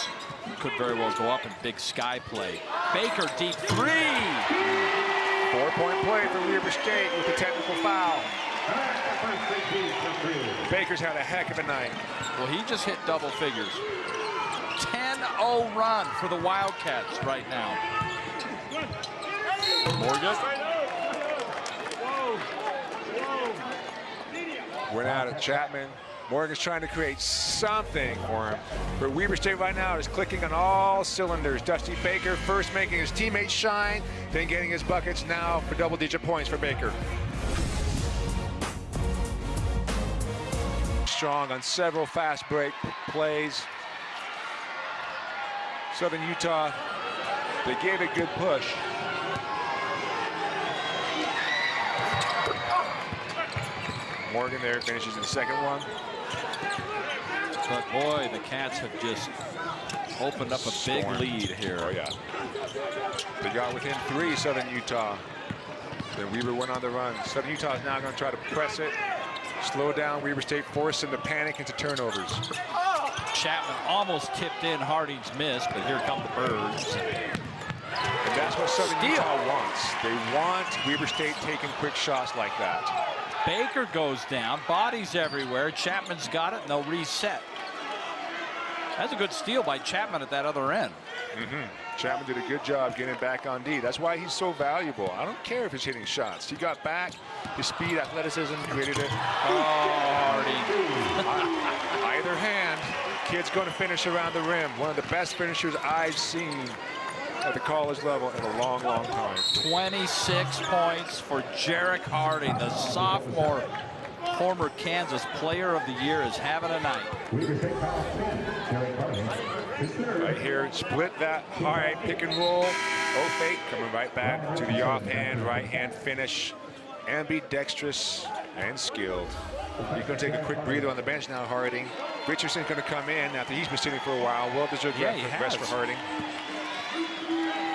could very well go up in Big Sky play. Baker deep three. 4-point play for Weber State with the technical foul. Baker's had a heck of a night. Well, he just hit double figures. 10-0 run for the Wildcats right now. Morgan. Went out at Chapman. Morgan's trying to create something for him. But Weber State right now is clicking on all cylinders. Dusty Baker first making his teammates shine, then getting his buckets now for double-digit points for Baker. Strong on several fast break plays. Southern Utah, they gave a good push. Morgan there finishes in the second one. But boy, the Cats have just opened up a big lead here. Oh yeah. They got within 3, Southern Utah. Then Weber went on the run. Southern Utah is now going to try to press it, slow down Weber State, force them to panic into turnovers. Chapman almost tipped in Harding's miss, but here come the Birds. And that's what Southern Utah wants. They want Weber State taking quick shots like that. Baker goes down, bodies everywhere. Chapman's got it, and they'll reset. That's a good steal by Chapman at that other end. Chapman did a good job getting back on D. That's why he's so valuable. I don't care if he's hitting shots. He got back, his speed, athleticism, created it. Oh, Hardy. Either hand, kid's going to finish around the rim. One of the best finishers I've seen at the college level in a long, long time. 26 points for Jarek Harding, the sophomore, former Kansas Player of the Year, is having a night. Right here, split that high pick and roll. Oh, fake, coming right back to the offhand, right hand finish. Ambidextrous and skilled. He's going to take a quick breather on the bench now, Harding. Richardson's going to come in after he's been sitting for a while. Well-deserved rest for Harding.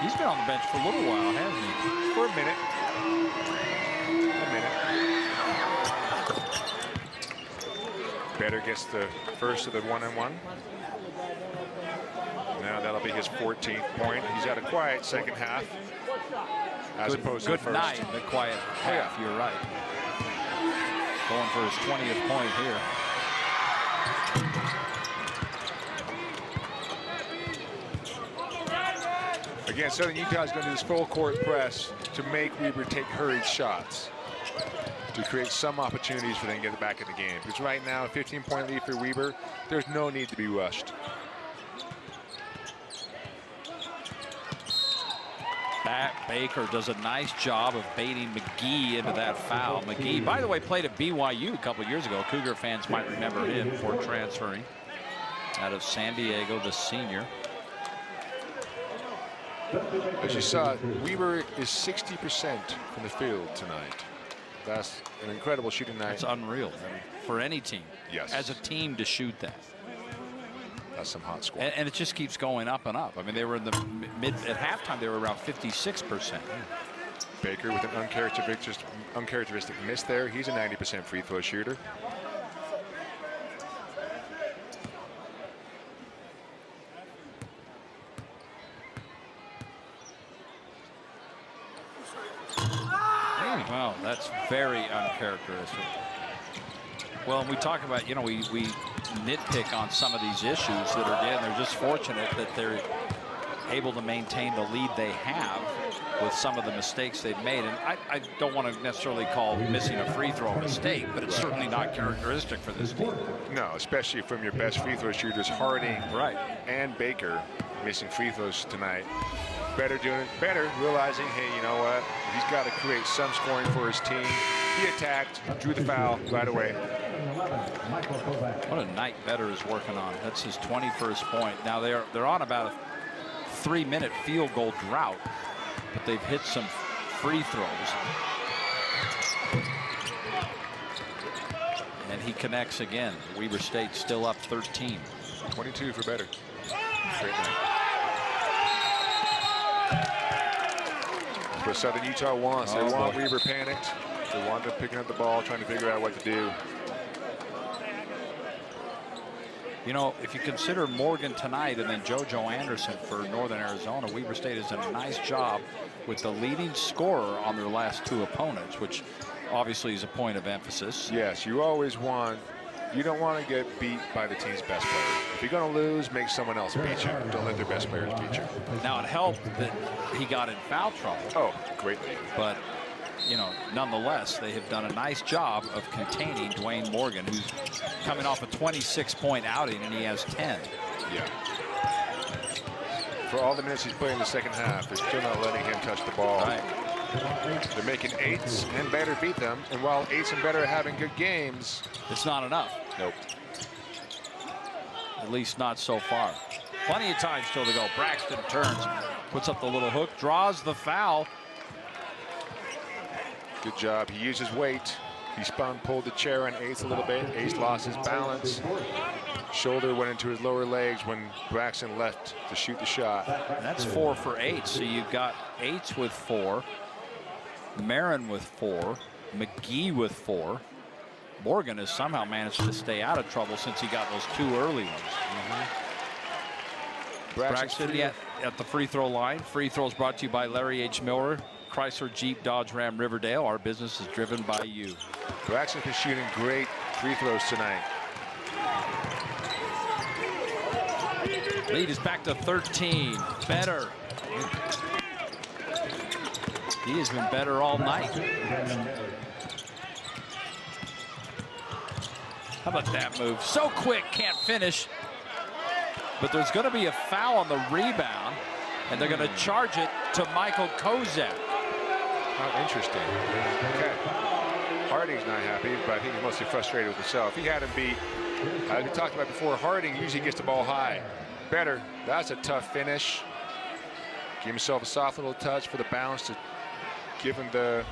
He's been on the bench for a little while, hasn't he? For a minute. Better gets the first of the one-on-one. Now that'll be his 14th point. He's had a quiet second half, as opposed to the Good first. night, the quiet half. You're right. Going for his 20th point here. Again, Southern Utah is going to do this full court press to make Weber take hurried shots to create some opportunities for them to get back in the game. Because right now, a 15-point lead for Weber, there's no need to be rushed. Baker does a nice job of baiting McGee into that foul. McGee, by the way, played at BYU a couple years ago. Cougar fans might remember him before transferring out of San Diego, the senior. As you saw, Weber is 60% from the field tonight. That's an incredible shooting night. It's unreal for any team. Yes. As a team to shoot that. That's some hot score. And it just keeps going up and up. I mean, they were in the at halftime, they were around 56%. Baker with an uncharacteristic miss there. He's a 90% free throw shooter. Well, that's very uncharacteristic. Well, and we talk about, you know, we nitpick on some of these issues that are there. They're just fortunate that they're able to maintain the lead they have with some of the mistakes they've made. And I don't want to necessarily call missing a free throw a mistake, but it's certainly not characteristic for this team. No, especially from your best free throw shooters, Harding and Baker, missing free throws tonight. Better doing it, better realizing, hey, you know what? He's got to create some scoring for his team. He attacked, drew the foul right away. What a night Better is working on. That's his 21st point. Now they're on about a 3-minute field goal drought, but they've hit some free throws. And he connects again. Weber State still up 13. 22 for Better. Great night. What Southern Utah wants. They want Weber panicked. They want them picking up the ball, trying to figure out what to do. You know, if you consider Morgan tonight and then JoJo Anderson for Northern Arizona, Weber State has done a nice job with the leading scorer on their last two opponents, which obviously is a point of emphasis. Yes, you always want, you don't want to get beat by the team's best player. If you're going to lose, make someone else beat you. Don't let their best players beat you. Now, it helped that he got in foul trouble. Oh, greatly. But, you know, nonetheless, they have done a nice job of containing Dwayne Morgan, who's coming off a 26-point outing, and he has 10. Yeah. For all the minutes he's playing in the second half, they're still not letting him touch the ball. Right. They're making Eights and Better beat them, and while Eights and Better are having good games, it's not enough. Nope. At least not so far. Plenty of time still to go. Braxton turns, puts up the little hook, draws the foul. Good job. He used his weight. He spun, pulled the chair on Ace a little bit. Ace lost his balance. Shoulder went into his lower legs when Braxton left to shoot the shot. And that's 4 for 8. So you've got Eights with 4, Marin with 4, McGee with 4. Morgan has somehow managed to stay out of trouble since he got those 2 early ones. Braxton at the free throw line. Free throws brought to you by Larry H. Miller, Chrysler, Jeep, Dodge, Ram, Riverdale. Our business is driven by you. Braxton's been shooting great free throws tonight. Lead is back to 13. Better. He has been better all night. How about that move? So quick, can't finish. But there's going to be a foul on the rebound, and they're going to charge it to Michael Kozak. How interesting. Okay. Harding's not happy, but I think he's mostly frustrated with himself. He had him beat. We talked about before, Harding usually gets the ball high. Better. That's a tough finish. Give himself a soft little touch for the bounce to give him the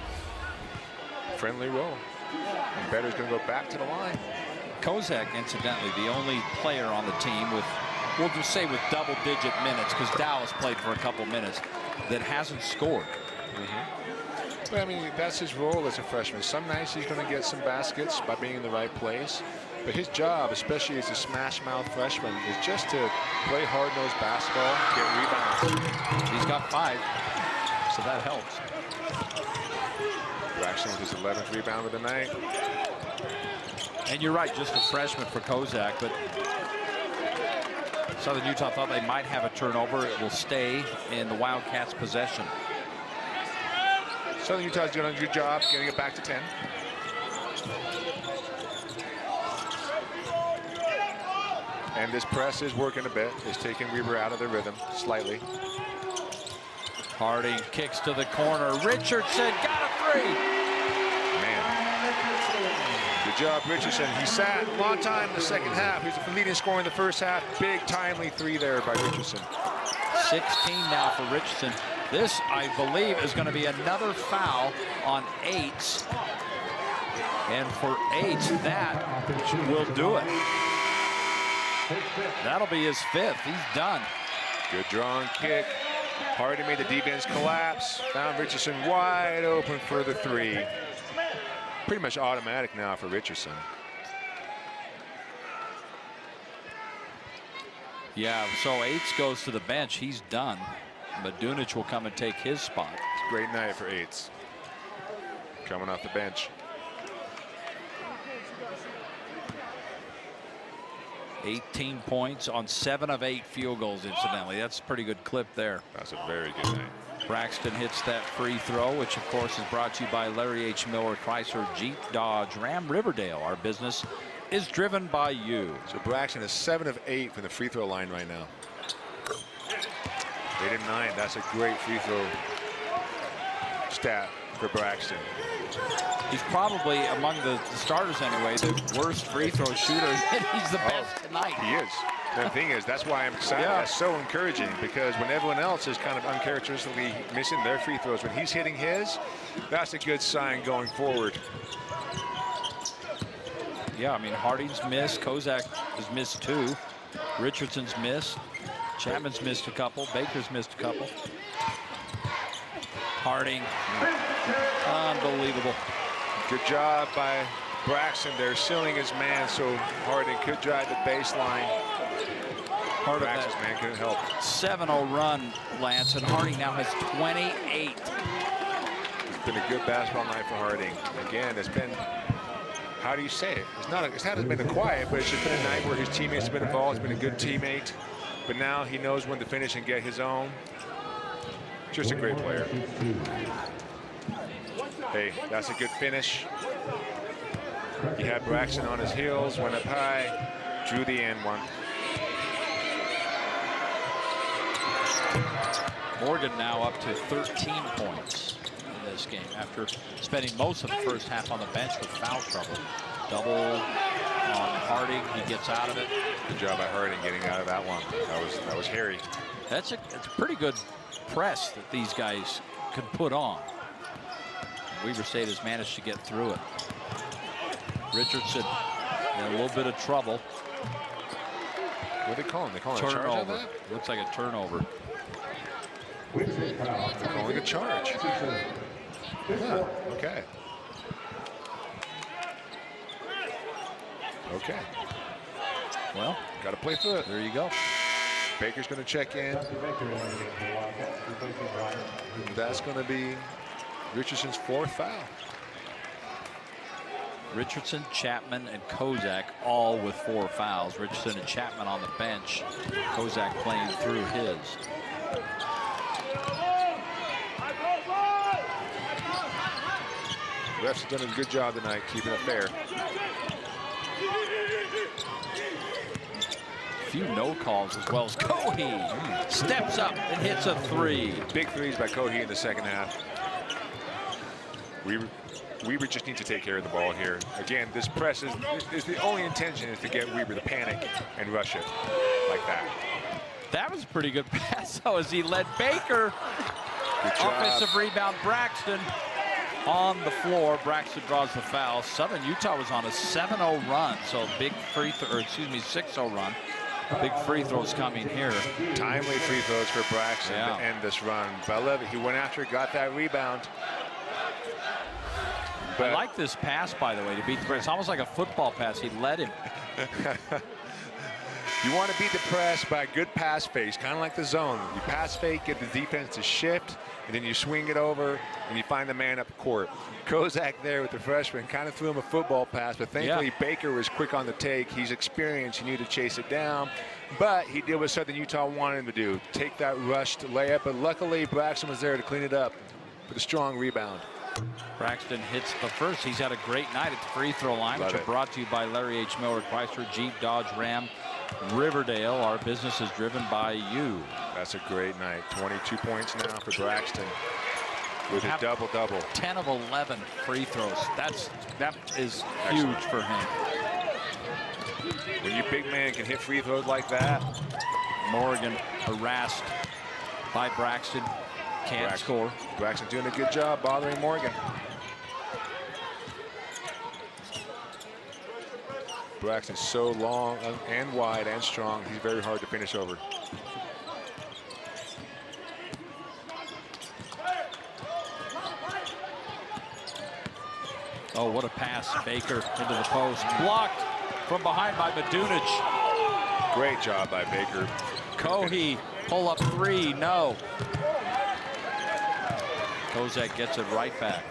friendly roll. And Better's going to go back to the line. Kozak, incidentally, the only player on the team with we'll just say with double-digit minutes, because Dallas played for a couple minutes, that hasn't scored. But I mean, that's his role as a freshman. Some nights he's going to get some baskets by being in the right place. But his job, especially as a smash-mouth freshman, is just to play hard-nosed basketball, get rebounds. He's got 5, so that helps. Braxton with his 11th rebound of the night. And you're right, just a freshman for Kozak, but Southern Utah thought they might have a turnover. It will stay in the Wildcats' possession. Southern Utah's doing a good job getting it back to 10. And this press is working a bit. It's taking Weber out of the rhythm slightly. Harding kicks to the corner. Richardson got a 3. Man. Good job, Richardson. He sat a long time in the second half. He was the leading scorer in the first half. Big, timely 3 there by Richardson. 16 now for Richardson. This, I believe, is going to be another foul on Aites. And for Aites, that will do it. That'll be his 5th. He's done. Good drawn kick. Harding made the defense collapse. Found Richardson wide open for the 3. Pretty much automatic now for Richardson. Yeah, so Aites goes to the bench. He's done. But Dunic will come and take his spot. It's a great night for Aites. Coming off the bench. 18 points on 7 of 8 field goals, incidentally. That's a pretty good clip there. That's a very good night. Braxton hits that free throw, which of course is brought to you by Larry H. Miller, Chrysler, Jeep, Dodge, Ram, Riverdale. Our business is driven by you. So Braxton is 7 of 8 from the free throw line right now. 8 and 9. That's a great free throw stat for Braxton. He's probably, among the starters anyway, the worst free throw shooter. He's the best tonight. He is. The thing is, that's why I'm excited. Yeah. That's so encouraging, because when everyone else is kind of uncharacteristically missing their free throws, when he's hitting his, that's a good sign going forward. Yeah, I mean, Harding's missed. Kozak has missed 2. Richardson's missed. Chapman's missed a couple. Baker's missed a couple. Harding, unbelievable. Good job by Braxton. They're sealing his man so Harding could drive the baseline. Part of Braxton's that man couldn't help. 7-0 run, Lance, and Harding now has 28. It's been a good basketball night for Harding. Again, it's been, how do you say it? It's not been a quiet, but it's just been a night where his teammates have been involved. He's been a good teammate, but now he knows when to finish and get his own. Just a great player. Hey, that's a good finish. He had Braxton on his heels, went up high, drew the end one. Morgan now up to 13 points in this game after spending most of the first half on the bench with foul trouble. Double on Harding, he gets out of it. Good job by Harding getting out of that one. That was hairy. It's a pretty good press that these guys can put on. Weber State has managed to get through it. Richardson in a little bit of trouble. What are they calling? They calling a charge on Turnover. that? Looks like a turnover. They're calling a charge. Huh, okay. Okay. Well, got to play through it. there you go. Baker's going to check in. That's going to be Richardson's 4th foul. Richardson, Chapman, and Kozak all with 4 fouls. Richardson and Chapman on the bench. Kozak playing through his. Refs have done a good job tonight keeping it fair. Few no calls as well as Cohee steps up and hits a 3. Big threes by Cohee in the second half. Weber just needs to take care of the ball here. Again, this press is the only intention is to get Weber to panic and rush it like that. That was a pretty good pass, though, as he led Baker. Good job. Offensive rebound, Braxton on the floor. Braxton draws the foul. Southern Utah was on a 7-0 run, so a big 6-0 run. Big free throws coming here. Timely free throws for Braxton to end this run. But I love it. He went after it, got that rebound. But I like this pass, by the way, to beat the press. It's almost like a football pass. He led him. You want to beat the press by a good pass fake, kind of like the zone. You pass fake, get the defense to shift, and then you swing it over, and you find the man up court. Kozak there with the freshman kind of threw him a football pass, but thankfully Baker was quick on the take. He's experienced. He knew to chase it down, but he did what Southern Utah wanted him to do, take that rushed layup. But luckily, Braxton was there to clean it up with a strong rebound. Braxton hits the first. He's had a great night at the free throw line, which are brought to you by Larry H. Miller, Chrysler, Jeep, Dodge, Ram, Riverdale. Our business is driven by you. That's a great night. 22 points now for Braxton with a double-double. 10 of 11 free throws. That is huge for him. When you big man can hit free throws like that. Morgan harassed by Braxton. Can't score. Braxton doing a good job bothering Morgan. Braxton's so long and wide and strong. He's very hard to finish over. Oh, what a pass. Baker into the post. Blocked from behind by Medunich. Great job by Baker. Cohee, pull up three. No. Kozak gets it right back.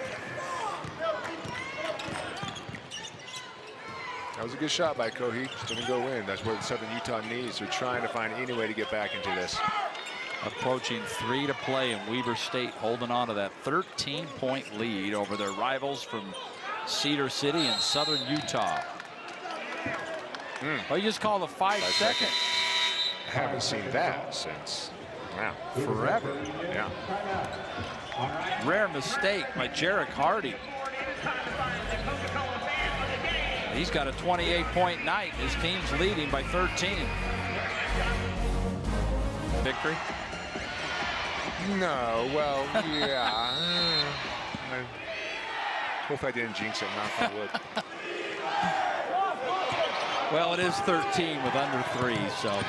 That was a good shot by Cohee. Just didn't go in. That's what Southern Utah needs. They're trying to find any way to get back into this. Approaching 3 to play, and Weber State holding on to that 13-point lead over their rivals from Cedar City and Southern Utah. Oh, you just call the 5 second. I haven't seen that since, wow, forever. Yeah. Rare mistake by Jarek Hardy. He's got a 28-point night. His team's leading by 13. Victory? No, well, yeah. Hope I didn't jinx it, knock on wood. Well, it is 13 with under 3, so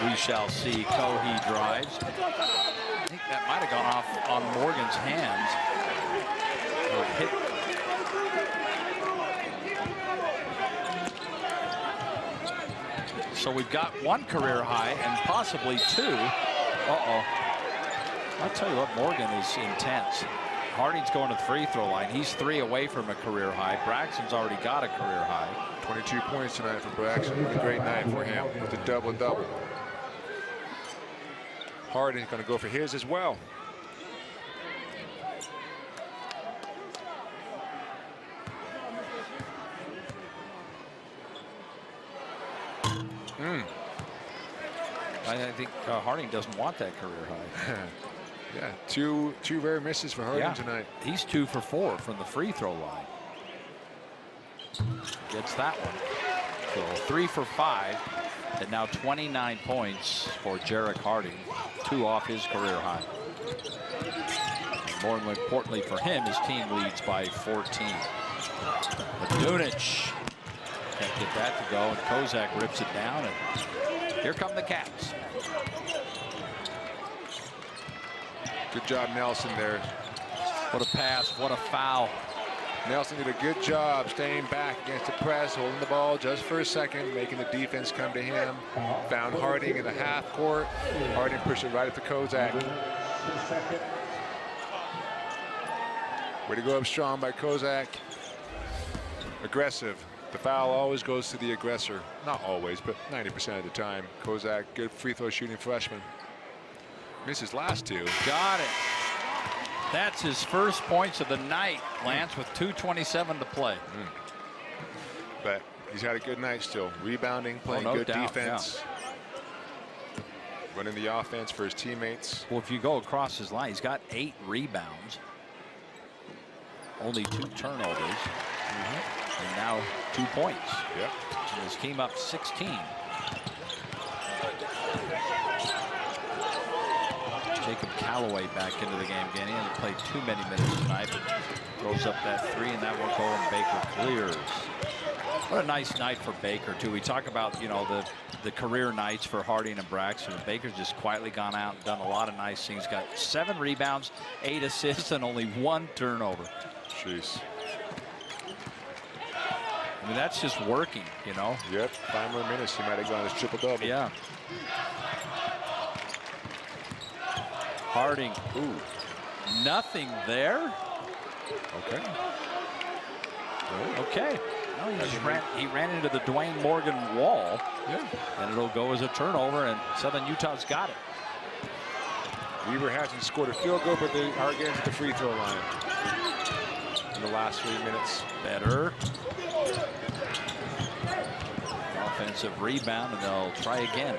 we shall see. Cohee drives. I think that might have gone off on Morgan's hands. So we've got 1 career high and possibly 2. Uh-oh. I'll tell you what, Morgan is intense. Harding's going to the free throw line. He's 3 away from a career high. Braxton's already got a career high. 22 points tonight for Braxton. A great night for him with a double-double. Harding's going to go for his as well. I think Harding doesn't want that career high. Yeah, two rare misses for Harding tonight. He's 2 for 4 from the free throw line. Gets that one. So 3 for 5, and now 29 points for Jarek Harding, 2 off his career high. And more importantly for him, his team leads by 14. Medunich can't get that to go, and Kozak rips it down, and here come the Cats. Good job, Nelson, there. What a pass, what a foul. Nelson did a good job staying back against the press, holding the ball just for a second, making the defense come to him. Found Harding in the half court. Harding pushed it right up to Kozak. Way to go up strong by Kozak. Aggressive. The foul always goes to the aggressor. Not always, but 90% of the time. Kozak, good free throw shooting freshman. Misses last 2. Got it. That's his first points of the night, Lance, with 2:27 to play. But he's had a good night still. Rebounding, playing no good doubt, defense. Running the offense for his teammates. Well, if you go across his line, he's got 8 rebounds. Only 2 turnovers. And now 2 points. Yep. And his team up 16. Jacob Calloway back into the game again. He hasn't played too many minutes tonight, but throws up that 3, and that will go, and Baker clears. What a nice night for Baker, too. We talk about, you know, the career nights for Harding and Braxton. Baker's just quietly gone out and done a lot of nice things. Got 7 rebounds, 8 assists, and only 1 turnover. Jeez. I mean, that's just working, you know. Yep, 5 more minutes, he might have gone his triple-double. Yeah. Harding, ooh, nothing there. Okay. Okay. No, he ran into the Dwayne Morgan wall. Yeah. And it'll go as a turnover, and Southern Utah's got it. Weaver hasn't scored a field goal, but they are getting to the free throw line in the last 3 minutes. Better. Offensive rebound, and they'll try again.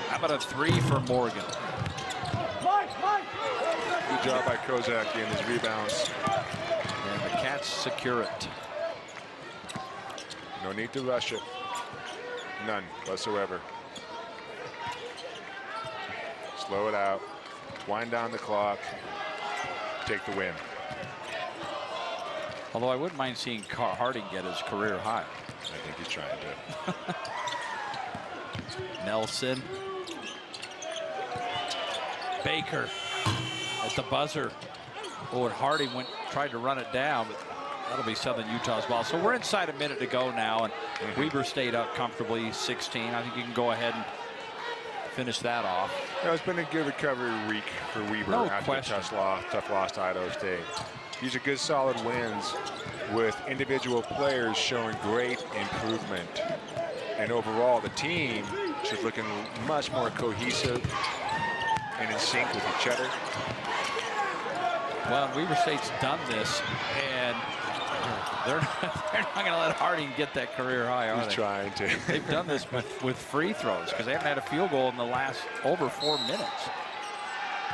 How about a 3 for Morgan? Good job by Kozak in his rebounds. And the Cats secure it. No need to rush it. None whatsoever. Slow it out. Wind down the clock. Take the win. Although I wouldn't mind seeing Harding get his career high. I think he's trying to. Nelson. Baker at the buzzer. Oh, and Harding tried to run it down, but that'll be Southern Utah's ball. So we're inside a minute to go now, and Weber stayed up comfortably, 16. I think you can go ahead and finish that off. No, it's been a good recovery week for Weber after a tough loss to Idaho State. These are good, solid wins with individual players showing great improvement. And overall, the team is looking much more cohesive and in sync with each other. Well, Weber State's done this, and they're not going to let Harding get that career high, are they? He's trying to. They've done this with free throws because they haven't had a field goal in the last over 4 minutes.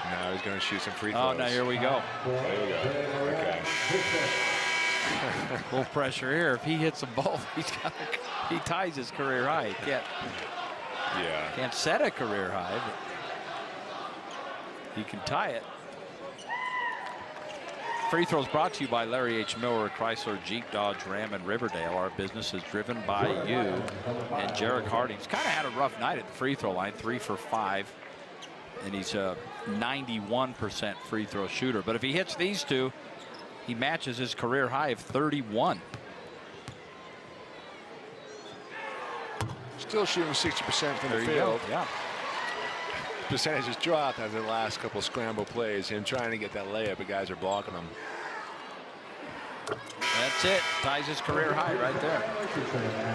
Now he's going to shoot some free throws. Oh, now here we go. There we go. Okay. A little pressure here. If he hits them both, he ties his career high. He can't set a career high, but he can tie it. Free throws brought to you by Larry H. Miller, Chrysler, Jeep, Dodge, Ram, and Riverdale. Our business is driven by you. And Jarek Harding's kind of had a rough night at the free throw line, 3 for 5. And he's a 91% free throw shooter. But if he hits these two, he matches his career high of 31. Still shooting 60% from the field. Yeah. Percentage has dropped after the last couple scramble plays. Him trying to get that layup, but guys are blocking him. That's it. Ties his career high right there.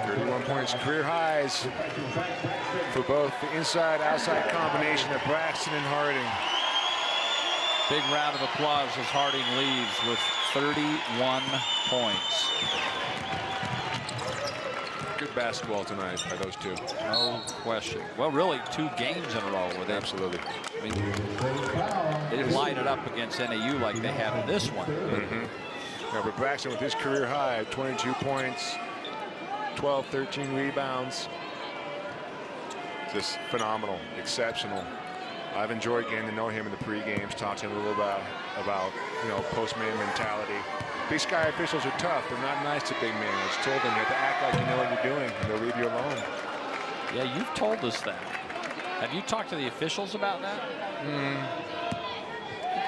31 points, career highs for both the inside-outside combination of Braxton and Harding. Big round of applause as Harding leaves with 31 points. Good basketball tonight by those two. No question. Well, really, 2 games in a row with it. Absolutely. I mean, they didn't line it up against NAU like they have in this one. Yeah, but Braxton with his career high, 22 points, 12, 13 rebounds. Just phenomenal, exceptional. I've enjoyed getting to know him in the pre-games, talked to him a little about post-man mentality. Big Sky officials are tough. They're not nice to big men. I just told them you have to act like you know what you're doing, and they'll leave you alone. Yeah, you've told us that. Have you talked to the officials about that? I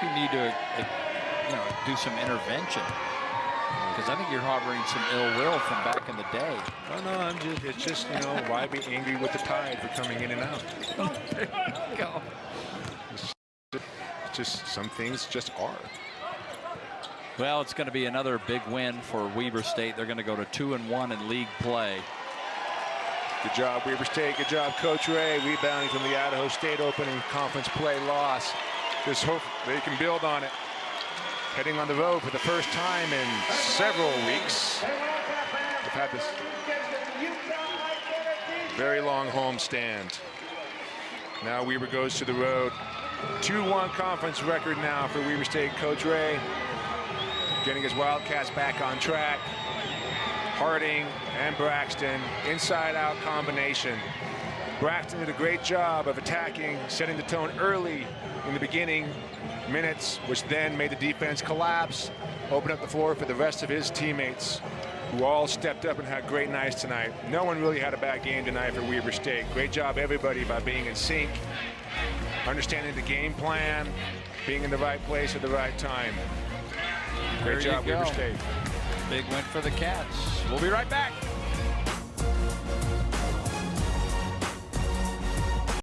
think you need to, do some intervention. Because I think you're harboring some ill will from back in the day. Oh, no, it's just, why be angry with the Tide for coming in and out? There you go. It's just, some things just are. Well, it's going to be another big win for Weber State. They're going to go to 2-1 in league play. Good job, Weber State. Good job, Coach Ray, rebounding from the Idaho State opening conference play loss. Just hope they can build on it. Heading on the road for the first time in several weeks. They've had this very long home stand. Now Weber goes to the road. 2-1 conference record now for Weber State. Coach Ray getting his Wildcats back on track. Harding and Braxton, inside-out combination. Braxton did a great job of attacking, setting the tone early in the beginning, minutes, which then made the defense collapse, open up the floor for the rest of his teammates, who all stepped up and had great nights tonight. No one really had a bad game tonight for Weber State. Great job, everybody, by being in sync, understanding the game plan, being in the right place at the right time. Great job, Weber State. Big win for the Cats. We'll be right back.